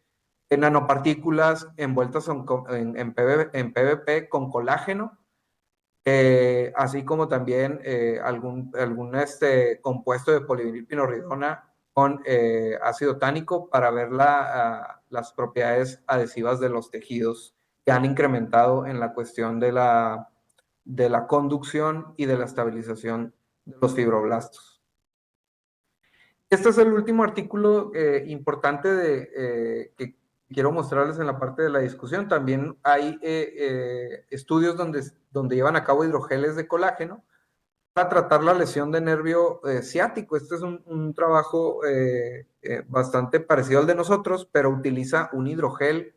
nanopartículas envueltas en PVP con colágeno, así como también algún compuesto de polivinilpiroridona con ácido tánico para ver las propiedades adhesivas de los tejidos que han incrementado en la cuestión de la conducción y de la estabilización de los fibroblastos. Este es el último artículo importante que quiero mostrarles en la parte de la discusión. También hay estudios donde llevan a cabo hidrogeles de colágeno para tratar la lesión de nervio ciático. Este es un trabajo bastante parecido al de nosotros, pero utiliza un hidrogel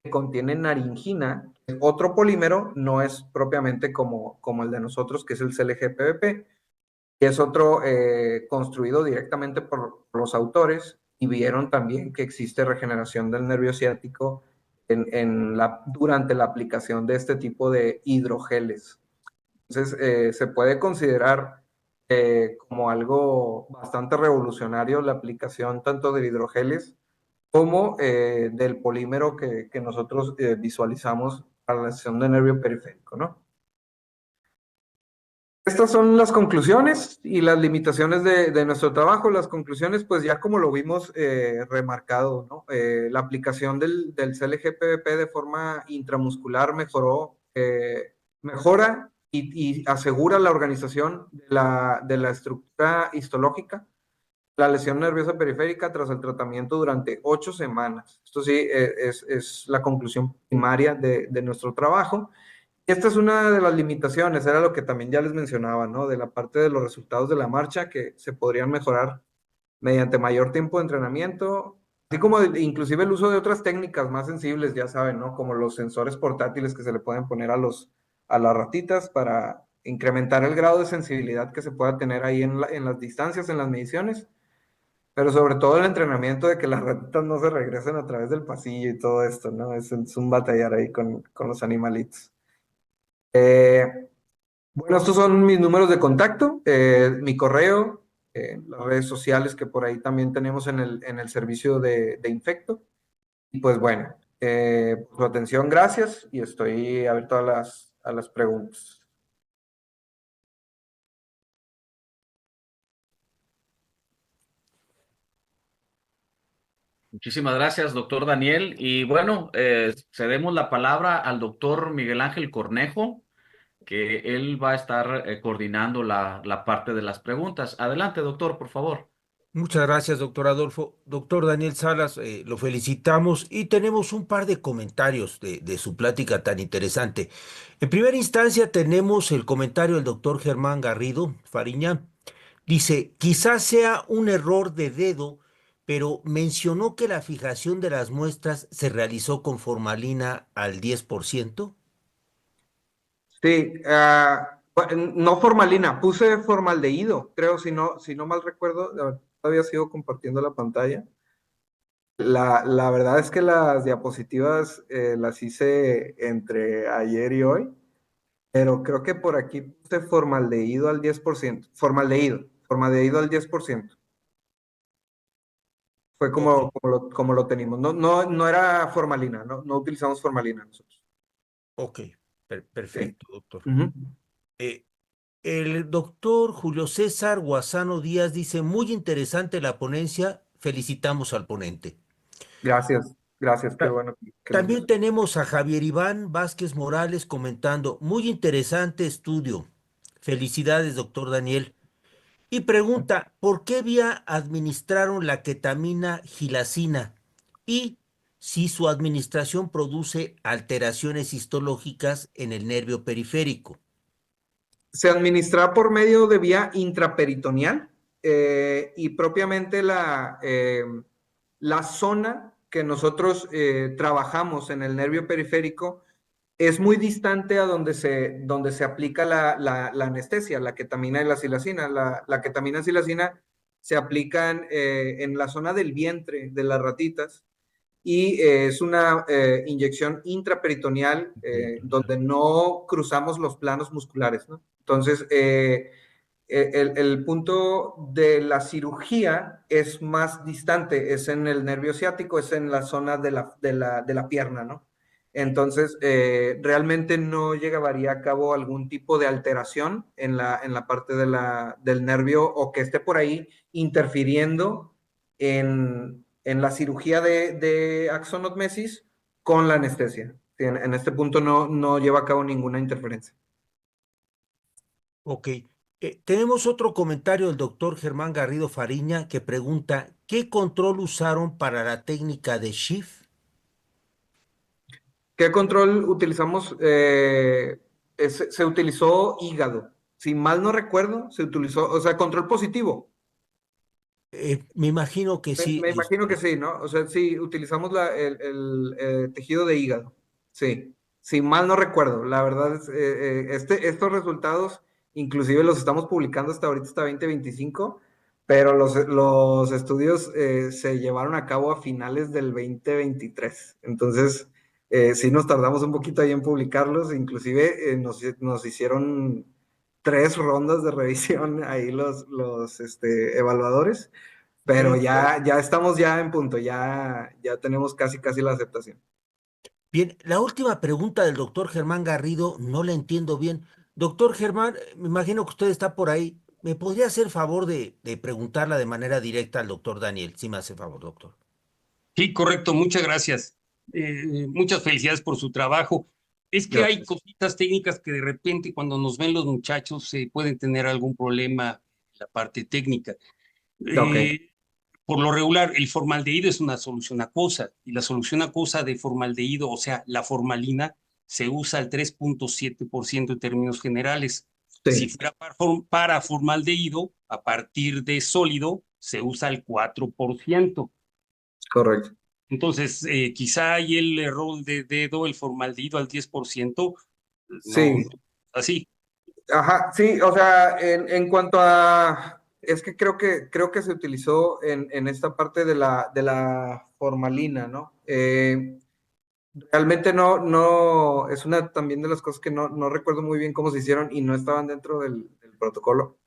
que contiene naringina, otro polímero, no es propiamente como el de nosotros, que es el CLG-PVP, y es otro construido directamente por los autores, y vieron también que existe regeneración del nervio ciático durante la aplicación de este tipo de hidrogeles. Entonces, se puede considerar como algo bastante revolucionario la aplicación tanto de hidrogeles como del polímero que nosotros visualizamos para la lesión de nervio periférico, ¿no? Estas son las conclusiones y las limitaciones de nuestro trabajo. Las conclusiones, pues ya como lo vimos remarcado, ¿no? La aplicación del CLG-PVP de forma intramuscular mejora y asegura la organización de la estructura histológica, la lesión nerviosa periférica tras el tratamiento durante 8 semanas. Esto sí es la conclusión primaria de nuestro trabajo. Esta es una de las limitaciones, era lo que también ya les mencionaba, ¿no? De la parte de los resultados de la marcha que se podrían mejorar mediante mayor tiempo de entrenamiento, así como inclusive el uso de otras técnicas más sensibles, ya saben, ¿no? Como los sensores portátiles que se le pueden poner a las ratitas para incrementar el grado de sensibilidad que se pueda tener ahí en las distancias, en las mediciones, pero sobre todo el entrenamiento de que las ratitas no se regresen a través del pasillo y todo esto, ¿no? Es un batallar ahí con los animalitos. Bueno, estos son mis números de contacto, mi correo, las redes sociales que por ahí también tenemos en el servicio de Infecto. Y pues bueno, por su atención, gracias y estoy abierto a las preguntas. Muchísimas gracias, doctor Daniel. Y bueno, cedemos la palabra al doctor Miguel Ángel Cornejo, que él va a estar coordinando la parte de las preguntas. Adelante, doctor, por favor. Muchas gracias, doctor Adolfo. Doctor Daniel Salas, lo felicitamos y tenemos un par de comentarios de su plática tan interesante. En primera instancia tenemos el comentario del doctor Germán Garrido Fariña. Dice, quizás sea un error de dedo, pero mencionó que la fijación de las muestras se realizó con formalina al 10%. Sí, no formalina, puse formaldehído, creo, si no mal recuerdo, todavía sigo compartiendo la pantalla. La verdad es que las diapositivas las hice entre ayer y hoy, pero creo que por aquí puse formaldehído al 10%. Formaldehído al 10%. Fue Ok, como lo tenemos. No era formalina, no utilizamos formalina nosotros. ok, Sí. perfecto, doctor. Ujú. Eh, El doctor Julio César Guasano Díaz dice, muy interesante la ponencia, felicitamos al ponente. Gracias, qué Ta- bueno que nos También dicen. tenemos a Javier Iván Vázquez Morales comentando, muy interesante estudio. Felicidades, doctor Daniel. Y pregunta, ¿por qué vía administraron la ketamina gilacina? Y si su administración produce alteraciones histológicas en el nervio periférico. Se administra por medio de vía intraperitoneal y propiamente la zona que nosotros trabajamos en el nervio periférico es muy distante a donde se aplica la anestesia, la ketamina y la silacina. La ketamina y silacina se aplican en la zona del vientre de las ratitas y es una inyección intraperitoneal donde no cruzamos los planos musculares, ¿no? Entonces, el punto de la cirugía es más distante, es en el nervio ciático, es en la zona de la pierna, ¿no? Entonces, realmente no llevaría a cabo algún tipo de alteración en la parte del nervio o que esté por ahí interfiriendo en la cirugía de axonotmesis con la anestesia. En este punto no lleva a cabo ninguna interferencia. Ok. Tenemos otro comentario del doctor Germán Garrido Fariña que pregunta, ¿qué control usaron para la técnica de Schiff? ¿Qué control utilizamos? Se utilizó hígado. Si mal no recuerdo, se utilizó, o sea, control positivo. Me imagino que sí. Me imagino que sí, ¿no? O sea, sí, utilizamos el tejido de hígado. Sí, si mal no recuerdo. La verdad es, estos resultados, inclusive los estamos publicando hasta ahorita, hasta 2025, pero los estudios se llevaron a cabo a finales del 2023. Entonces, sí nos tardamos un poquito ahí en publicarlos. Inclusive nos hicieron 3 rondas de revisión ahí los evaluadores. Pero Ok. ya estamos ya en punto, ya tenemos casi la aceptación. Bien, la última pregunta del doctor Germán Garrido no la entiendo bien. Doctor Germán, me imagino que usted está por ahí. ¿Me podría hacer favor de preguntarla de manera directa al doctor Daniel? Sí me hace favor, doctor. Sí, correcto, muchas gracias. Muchas felicidades por su trabajo. Es que hay Gracias. cositas técnicas que de repente cuando nos ven los muchachos pueden tener algún problema en la parte técnica. Ok, Eh, por lo regular, el formaldehído es una solución acuosa y la solución acuosa de formaldehído, o sea, la formalina, se usa al 3,7% en términos generales. Si sí, fuera para formaldehído, a partir de sólido, se usa el 4%. correcto. Entonces, quizá hay el error de dedo, el formaldehído al 10%, no, Sí, así, ajá, sí, o sea, en cuanto a, es que creo que se utilizó en esta parte de la formalina, ¿no? Realmente no, es una también de las cosas que no recuerdo muy bien cómo se hicieron y no estaban dentro del protocolo.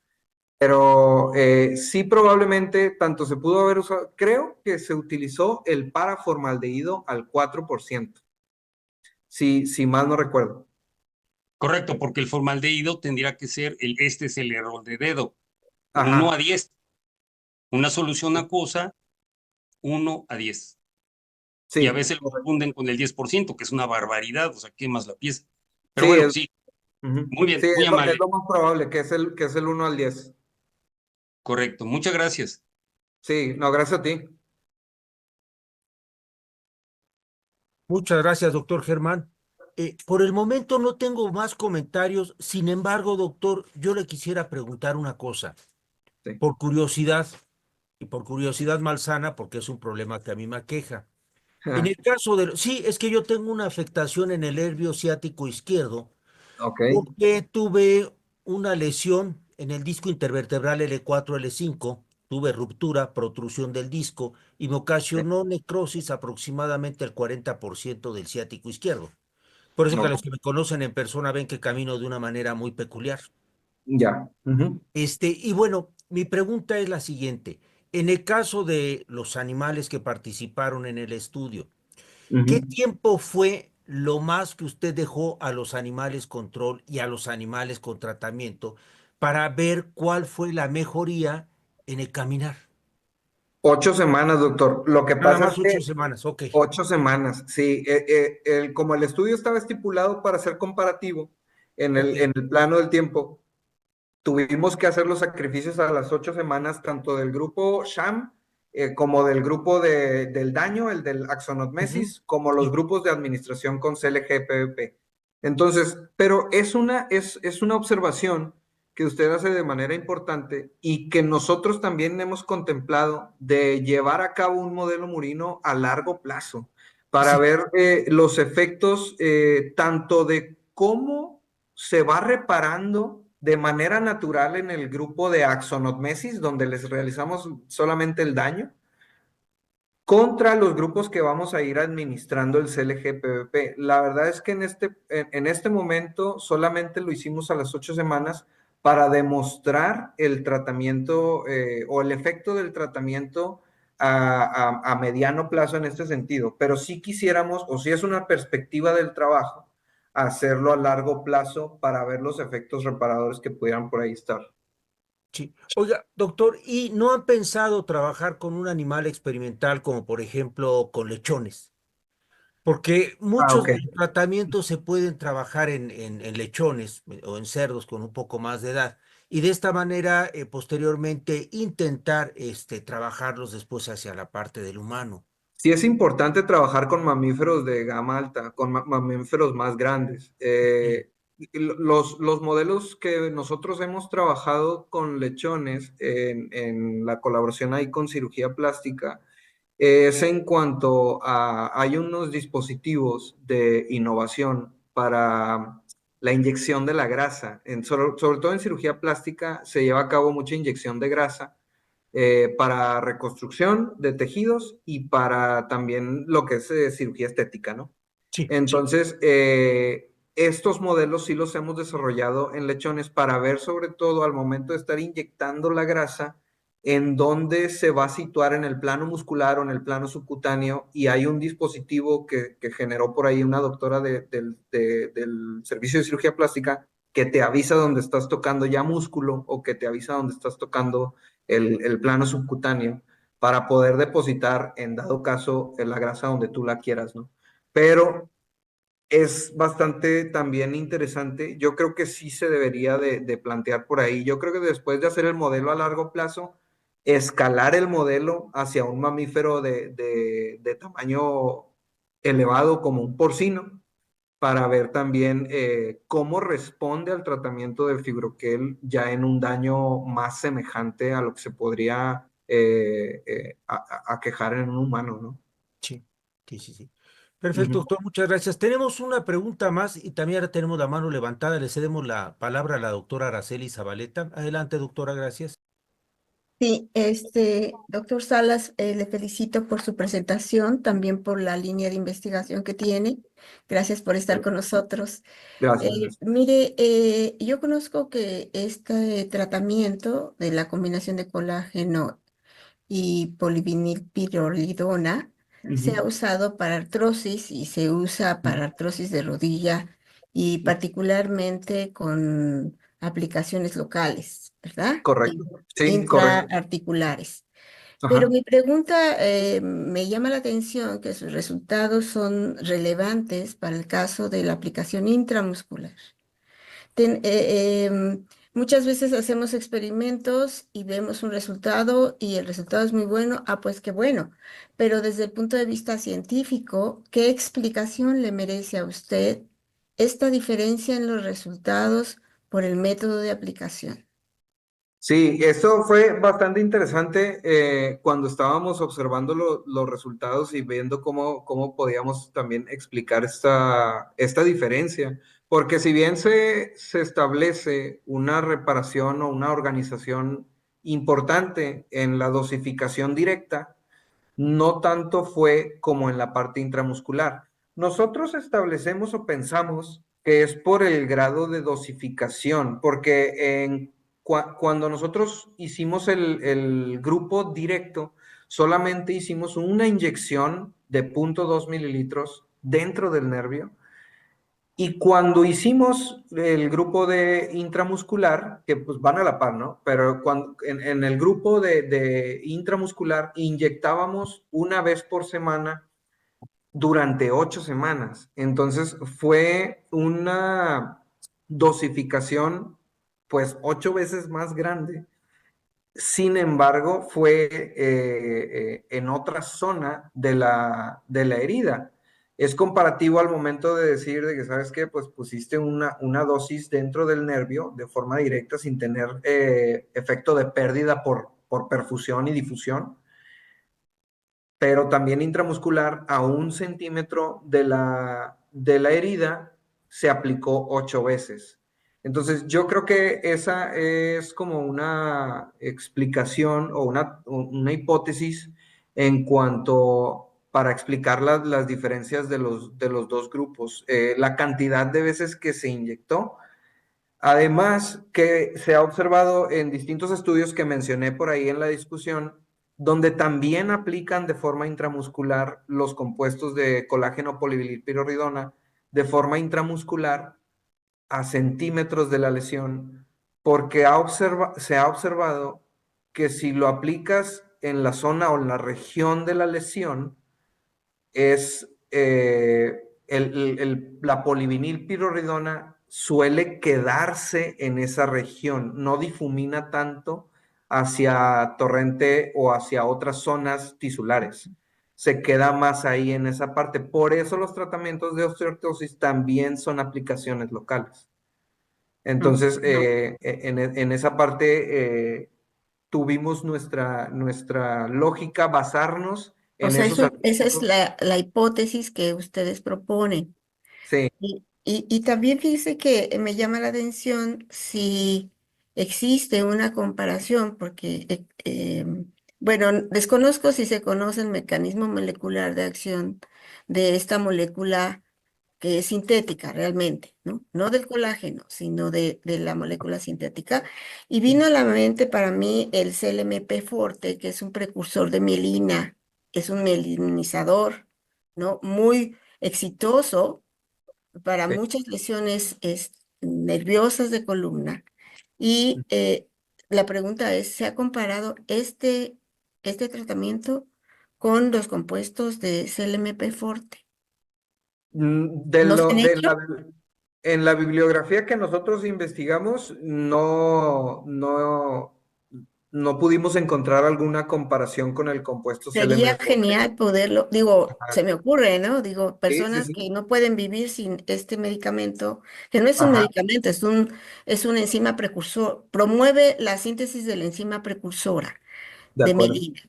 Pero sí, probablemente tanto se pudo haber usado, creo que se utilizó el paraformaldehído al 4%, si mal no recuerdo. correcto, porque el formaldehído tendría que ser, este es el error de dedo, 1 a 10, Ajá, una solución acuosa, 1 a 10. Y a sí, veces lo correcto. confunden con el 10%, que es una barbaridad, o sea, quemas la pieza. Pero Sí, bueno, sí, ujú. muy Sí, bien, muy es amable, lo más probable, que es el 1 al 10. correcto, muchas gracias. Sí, no, gracias a ti. Muchas gracias, doctor Germán. Por el momento no tengo más comentarios. Sin embargo, doctor, yo le quisiera preguntar una cosa, Sí. por curiosidad, y por curiosidad malsana, porque es un problema que a mí me aqueja. En el caso de, sí, es que yo tengo una afectación en el nervio ciático izquierdo Ok, porque tuve una lesión en el disco intervertebral L4, L5, tuve ruptura, protrusión del disco y me ocasionó necrosis aproximadamente el 40% del ciático izquierdo. Por eso que ok, los que me conocen en persona ven que camino de una manera muy peculiar. ya. Ujú, Y bueno, mi pregunta es la siguiente. En el caso de los animales que participaron en el estudio, ¿qué ujú. tiempo fue lo más que usted dejó a los animales control y a los animales con tratamiento para ver cuál fue la mejoría en el caminar? 8 semanas, doctor. Lo que Nada pasa es más que 8 semanas, ok. 8 semanas, sí. Como el estudio estaba estipulado para ser comparativo en Ok. el plano del tiempo, tuvimos que hacer los sacrificios a las 8 semanas, tanto del grupo SHAM como del grupo del daño, el del Ujú. axonotmesis, como los Sí, grupos de administración con CLG-PVP. Entonces, pero es una observación que usted hace de manera importante y que nosotros también hemos contemplado de llevar a cabo un modelo murino a largo plazo para sí, ver los efectos tanto de cómo se va reparando de manera natural en el grupo de axonotmesis, donde les realizamos solamente el daño, contra los grupos que vamos a ir administrando el CLG-PVP. La verdad es que en este momento solamente lo hicimos a las 8 semanas para demostrar el tratamiento o el efecto del tratamiento a mediano plazo en este sentido, pero si quisiéramos, o si es una perspectiva del trabajo, hacerlo a largo plazo para ver los efectos reparadores que pudieran por ahí estar. Sí. Oiga, doctor, ¿y no han pensado trabajar con un animal experimental como por ejemplo con lechones? Porque Ah, muchos ok. de los tratamientos se pueden trabajar en lechones o en cerdos con un poco más de edad. Y de esta manera, posteriormente, intentar trabajarlos después hacia la parte del humano. Sí es importante trabajar con mamíferos de gama alta, con mamíferos más grandes. Sí, Los modelos que nosotros hemos trabajado con lechones en la colaboración ahí con cirugía plástica es en cuanto a, hay unos dispositivos de innovación para la inyección de la grasa. Sobre todo en cirugía plástica se lleva a cabo mucha inyección de grasa para reconstrucción de tejidos y para también lo que es cirugía estética, ¿no? sí, sí, Entonces, estos modelos sí los hemos desarrollado en lechones para ver sobre todo al momento de estar inyectando la grasa, en dónde se va a situar en el plano muscular o en el plano subcutáneo, y hay un dispositivo que generó por ahí una doctora del servicio de cirugía plástica que te avisa dónde estás tocando ya músculo o que te avisa dónde estás tocando el plano subcutáneo para poder depositar, en dado caso, la grasa donde tú la quieras, ¿no? Pero es bastante también interesante. Yo creo que sí se debería de plantear por ahí. Yo creo que después de hacer el modelo a largo plazo, escalar el modelo hacia un mamífero de tamaño elevado como un porcino, para ver también cómo responde al tratamiento del fibroquel ya en un daño más semejante a lo que se podría aquejar en un humano, ¿no? sí, sí, sí, sí. Perfecto, Ujú. doctor, muchas gracias. Tenemos una pregunta más y también ahora tenemos la mano levantada. Le cedemos la palabra a la doctora Araceli Zabaleta. Adelante, doctora, gracias. Sí, doctor Salas, le felicito por su presentación, también por la línea de investigación que tiene. Gracias por estar con nosotros. Gracias, gracias. Mire, yo conozco que este tratamiento de la combinación de colágeno y polivinilpirrolidona se ha Ujú. usado para artrosis y se usa para artrosis de rodilla y particularmente con aplicaciones locales, ¿verdad? Correcto. Sí, correcto. Intraarticulares. Pero Ajá. mi pregunta me llama la atención que sus resultados son relevantes para el caso de la aplicación intramuscular. Muchas veces hacemos experimentos y vemos un resultado y el resultado es muy bueno, ah, pues qué bueno, pero desde el punto de vista científico, ¿qué explicación le merece a usted esta diferencia en los resultados por el método de aplicación? Sí, eso fue bastante interesante cuando estábamos observando los resultados y viendo cómo podíamos también explicar esta diferencia. Porque si bien se establece una reparación o una organización importante en la dosificación directa, no tanto fue como en la parte intramuscular. Nosotros establecemos o pensamos que es por el grado de dosificación, porque cuando nosotros hicimos el grupo directo, solamente hicimos una inyección de 0,2 mililitros dentro del nervio, y cuando hicimos el grupo de intramuscular, que pues van a la par, ¿no? Pero cuando, en el grupo de intramuscular inyectábamos una vez por semana durante 8 semanas. Entonces fue una dosificación pues 8 veces más grande. Sin embargo, fue en otra zona de la herida. Es comparativo al momento de decir de que, ¿sabes qué? Pues pusiste una dosis dentro del nervio de forma directa sin tener efecto de pérdida por perfusión y difusión, pero también intramuscular a 1 centímetro de la herida se aplicó 8 veces. Entonces, yo creo que esa es como una explicación o una hipótesis en cuanto para explicar las diferencias de los dos grupos. La cantidad de veces que se inyectó. Además, que se ha observado en distintos estudios que mencioné por ahí en la discusión, donde también aplican de forma intramuscular los compuestos de colágeno polivinilpirrolidona de forma intramuscular a centímetros de la lesión, porque se ha observado que si lo aplicas en la zona o en la región de la lesión, es la polivinilpiroridona suele quedarse en esa región, no difumina tanto hacia torrente o hacia otras zonas tisulares. Se queda más ahí en esa parte. Por eso los tratamientos de osteoartrosis también son aplicaciones locales. Entonces, en esa parte tuvimos nuestra lógica basarnos O en sea, esos esa es artículos. la hipótesis que ustedes proponen. Sí, Y también fíjese que me llama la atención si existe una comparación, porque, bueno, desconozco si se conoce el mecanismo molecular de acción de esta molécula que es sintética realmente, ¿no? No del colágeno, sino de la molécula sintética. Y vino a la mente para mí el CLMP forte, que es un precursor de mielina, es un mielinizador, ¿no? Muy exitoso para sí. muchas lesiones nerviosas de columna. Y la pregunta es, ¿se ha comparado este tratamiento con los compuestos de CLMP forte? ¿No se han hecho? En la bibliografía que nosotros investigamos, no pudimos encontrar alguna comparación con el compuesto Sería CLM-Forte. genial poderlo, digo, se Ajá. me ocurre, ¿no? Digo, Sí, sí, personas que sí. no pueden vivir sin este medicamento, que no es un Ajá, medicamento, es una enzima precursor, promueve la síntesis de la enzima precursora de de acuerdo. mielina.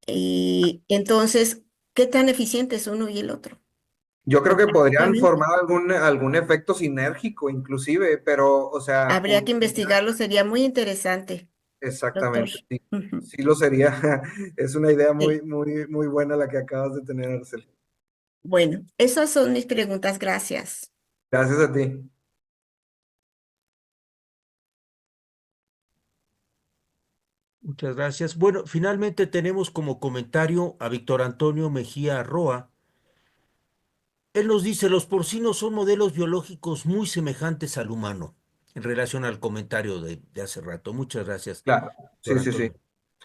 Y entonces, ¿qué tan eficiente es uno y el otro? Yo creo que podrían Comparativamente. formar algún efecto sinérgico inclusive, pero, o sea, Habría que investigarlo, sería muy interesante, doctor. exactamente, sí, Ujú. sí lo sería. Es una idea Sí. muy buena la que acabas de tener, Arcel. Bueno, esas son mis preguntas. Gracias. Gracias a ti. Muchas gracias. Bueno, finalmente tenemos como comentario a Víctor Antonio Mejía Roa. Él nos dice, los porcinos son modelos biológicos muy semejantes al humano, en relación al comentario de hace rato. Muchas gracias, Claro, doctor sí, sí, sí. Antonio.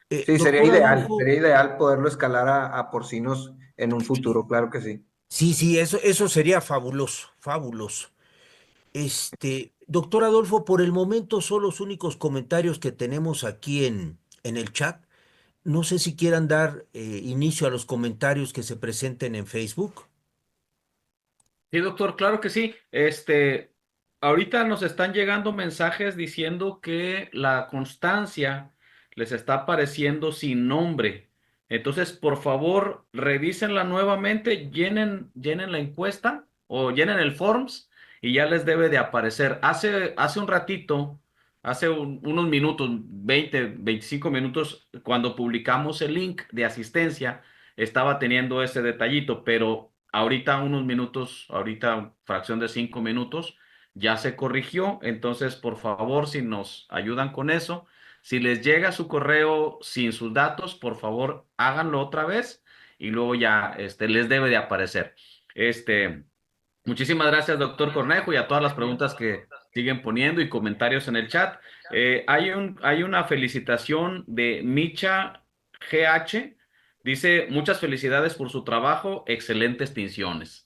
Sí, Doctor Adolfo, sería ideal poderlo escalar a porcinos en un sí, futuro, claro que sí. sí, sí, eso sería fabuloso, fabuloso. Doctor Adolfo, por el momento son los únicos comentarios que tenemos aquí en el chat. No sé si quieran dar inicio a los comentarios que se presenten en Facebook. Sí, doctor, claro que sí. Ahorita nos están llegando mensajes diciendo que la constancia les está apareciendo sin nombre. Entonces, por favor, revísenla nuevamente, llenen la encuesta o llenen el forms y ya les debe de aparecer. Hace un ratito, unos minutos, 25 minutos, cuando publicamos el link de asistencia, estaba teniendo ese detallito, pero ahorita unos minutos, ahorita fracción de 5 minutos, ya se corrigió. Entonces, por favor, si nos ayudan con eso, si les llega su correo sin sus datos, por favor, háganlo otra vez y luego ya les debe de aparecer. Este, Muchísimas gracias, doctor Cornejo, y a todas las preguntas que siguen poniendo y comentarios en el chat. Hay una felicitación de Micha GH. Dice, muchas felicidades por su trabajo, excelentes tinciones.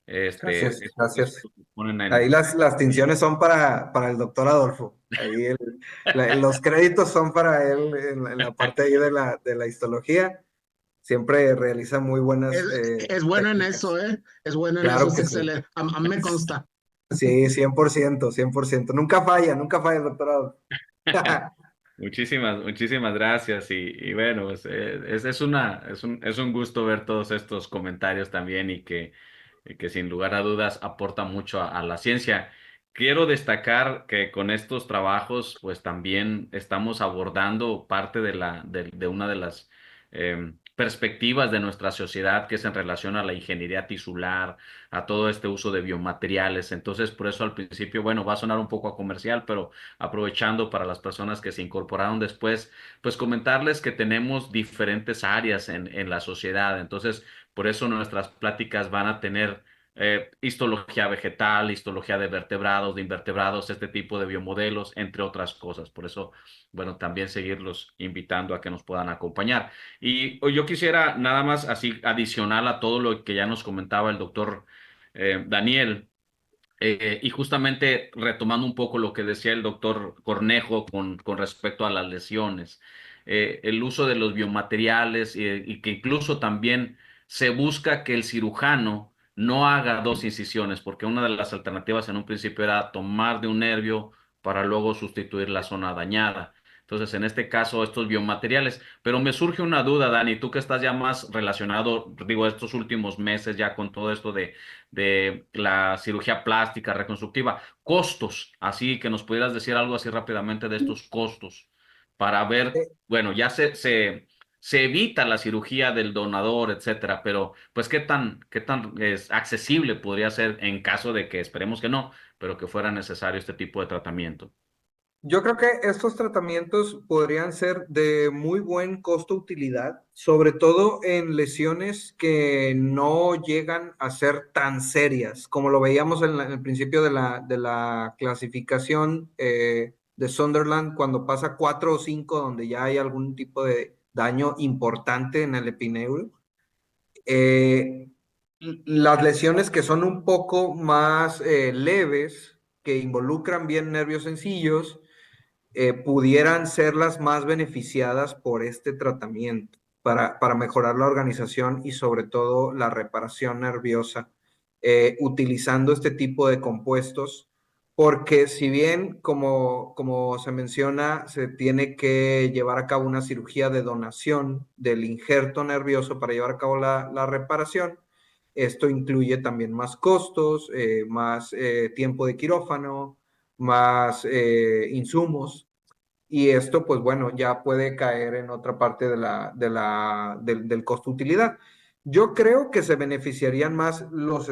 Gracias, Eso gracias. ponen Ahí en... las tinciones son para el doctor Adolfo. Ahí los créditos son para él en la parte ahí de la histología. Siempre realiza muy buenas Es bueno en eso, técnicas. ¿eh? Es bueno en eso, Claro es que sí. excelente. A mí me consta. Sí, 100%. Nunca falla, doctor Adolfo. Muchísimas gracias y bueno, pues, es un gusto ver todos estos comentarios también y que sin lugar a dudas aporta mucho a la ciencia. Quiero destacar que con estos trabajos pues también estamos abordando parte de una de las perspectivas de nuestra sociedad que es en relación a la ingeniería tisular, a todo este uso de biomateriales. Entonces, por eso al principio, bueno, va a sonar un poco a comercial, pero aprovechando para las personas que se incorporaron después, pues comentarles que tenemos diferentes áreas en la sociedad. Entonces, por eso nuestras pláticas van a tener histología vegetal, histología de invertebrados, este tipo de biomodelos, entre otras cosas. Por eso, bueno, también seguirlos invitando a que nos puedan acompañar. Y yo quisiera nada más así adicional a todo lo que ya nos comentaba el doctor Daniel. Y justamente retomando un poco lo que decía el doctor Cornejo con respecto a las lesiones, el uso de los biomateriales y que incluso también se busca que el cirujano no haga dos incisiones, porque una de las alternativas en un principio era tomar de un nervio para luego sustituir la zona dañada. Entonces, en este caso, estos biomateriales. Pero me surge una duda, Dani, tú que estás ya más relacionado, digo, estos últimos meses ya con todo esto de la cirugía plástica, reconstructiva, costos, así que nos pudieras decir algo así rápidamente de estos costos, para ver, Eh, bueno, ya se evita la cirugía del donador, etcétera, pero pues qué tan es accesible podría ser en caso de que esperemos que no, pero que fuera necesario este tipo de tratamiento. Yo creo que estos tratamientos podrían ser de muy buen costo-utilidad, sobre todo en lesiones que no llegan a ser tan serias, como lo veíamos en el principio de la clasificación de Sunderland, cuando pasa 4 o 5, donde ya hay algún tipo de daño importante en el epineuro. Eh, las lesiones que son un poco más leves, que involucran bien nervios sencillos, pudieran ser las más beneficiadas por este tratamiento para mejorar la organización y sobre todo la reparación nerviosa, utilizando este tipo de compuestos, porque si bien, como se menciona, se tiene que llevar a cabo una cirugía de donación del injerto nervioso para llevar a cabo la reparación, esto incluye también más costos, más tiempo de quirófano, más insumos. Y esto, pues bueno, ya puede caer en otra parte del costo-utilidad. Yo creo que se beneficiarían más las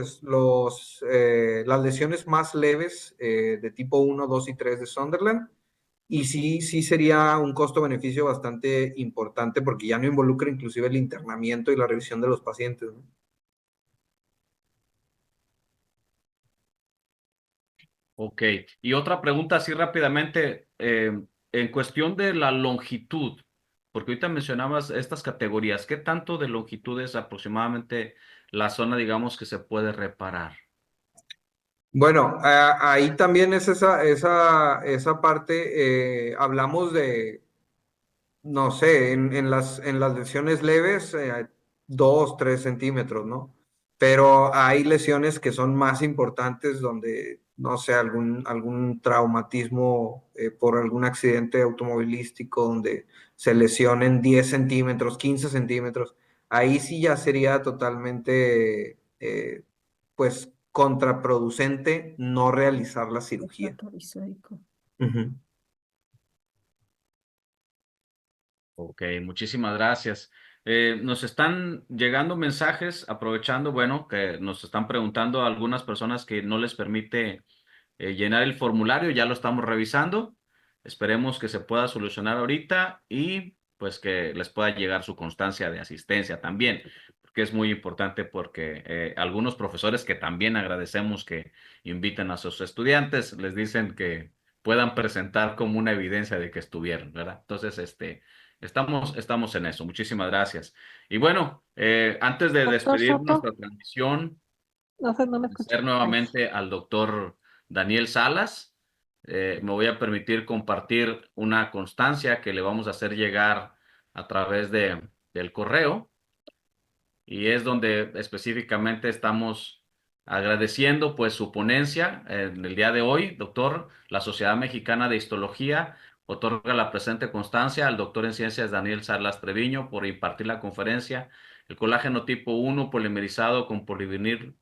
lesiones más leves de tipo 1, 2 y 3 de Sunderland. Y sí, sí sería un costo-beneficio bastante importante porque ya no involucra inclusive el internamiento y la revisión de los pacientes, ¿no? Ok, y otra pregunta así rápidamente, en cuestión de la longitud, porque ahorita mencionabas estas categorías, ¿qué tanto de longitud es aproximadamente la zona, digamos, que se puede reparar? Bueno, ahí también es esa parte, hablamos de no sé, en las lesiones leves, 2, 3 centímetros, ¿no? Pero hay lesiones que son más importantes donde, no sé, algún traumatismo por algún accidente automovilístico, donde se lesionen 10 centímetros, 15 centímetros. Ahí sí ya sería totalmente, pues, contraproducente no realizar la cirugía. Dato histórico. Ujú. Ok, muchísimas gracias. Nos están llegando mensajes, aprovechando, bueno, que nos están preguntando a algunas personas que no les permite llenar el formulario, ya lo estamos revisando. Esperemos que se pueda solucionar ahorita y pues que les pueda llegar su constancia de asistencia también, porque es muy importante porque algunos profesores que también agradecemos que inviten a sus estudiantes, les dicen que puedan presentar como una evidencia de que estuvieron, ¿verdad? Entonces, estamos en eso. Muchísimas gracias. Y bueno, antes de Doctor despedir Soto, nuestra transmisión, no sé, no me escucha. agradecer Ahí. nuevamente al doctor Daniel Salas. Me voy a permitir compartir una constancia que le vamos a hacer llegar a través del correo y es donde específicamente estamos agradeciendo pues su ponencia en el día de hoy, doctor. La Sociedad Mexicana de Histología otorga la presente constancia al doctor en ciencias Daniel Salas Treviño por impartir la conferencia El colágeno tipo 1 polimerizado con polivinil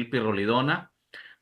pirrolidona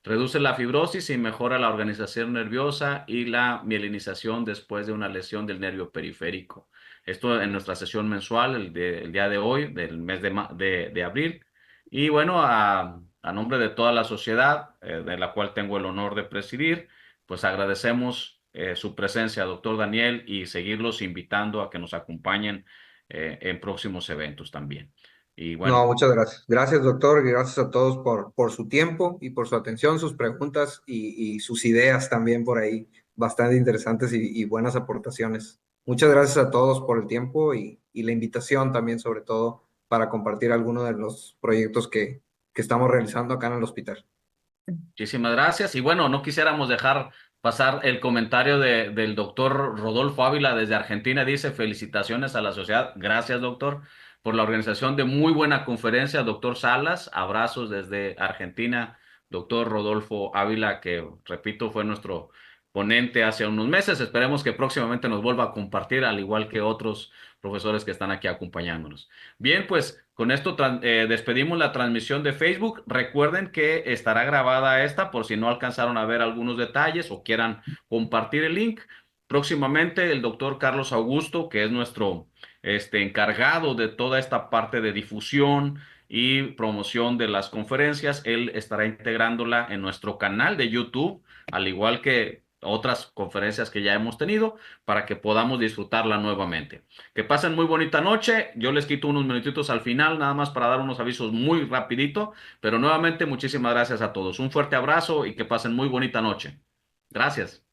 reduce la fibrosis y mejora la organización nerviosa y la mielinización después de una lesión del nervio periférico. Esto en nuestra sesión mensual, el día de hoy, del mes de abril. Y bueno, a nombre de toda la sociedad, de la cual tengo el honor de presidir, pues agradecemos su presencia, doctor Daniel, y seguirlos invitando a que nos acompañen en próximos eventos también. Y No, bueno, muchas gracias. Gracias, doctor, y gracias a todos por su tiempo y por su atención, sus preguntas y sus ideas también por ahí, bastante interesantes y buenas aportaciones. Muchas gracias a todos por el tiempo y la invitación también, sobre todo, para compartir algunos de los proyectos que estamos realizando acá en el hospital. muchísimas gracias. Y bueno, no quisiéramos dejar pasar el comentario del doctor Rodolfo Ávila desde Argentina. Dice, felicitaciones a la sociedad. Gracias, doctor, por la organización de muy buena conferencia. Doctor Salas, abrazos desde Argentina. Doctor Rodolfo Ávila, que repito, fue nuestro ponente hace unos meses. Esperemos que próximamente nos vuelva a compartir, al igual que otros profesores que están aquí acompañándonos. Bien, pues con esto despedimos la transmisión de Facebook. Recuerden que estará grabada esta por si no alcanzaron a ver algunos detalles o quieran compartir el link. Próximamente el doctor Carlos Augusto, que es nuestro encargado de toda esta parte de difusión y promoción de las conferencias, él estará integrándola en nuestro canal de YouTube, al igual que otras conferencias que ya hemos tenido, para que podamos disfrutarla nuevamente. Que pasen muy bonita noche. Yo les quito unos minutitos al final, nada más para dar unos avisos muy rapidito, pero nuevamente muchísimas gracias a todos. Un fuerte abrazo y que pasen muy bonita noche. Gracias.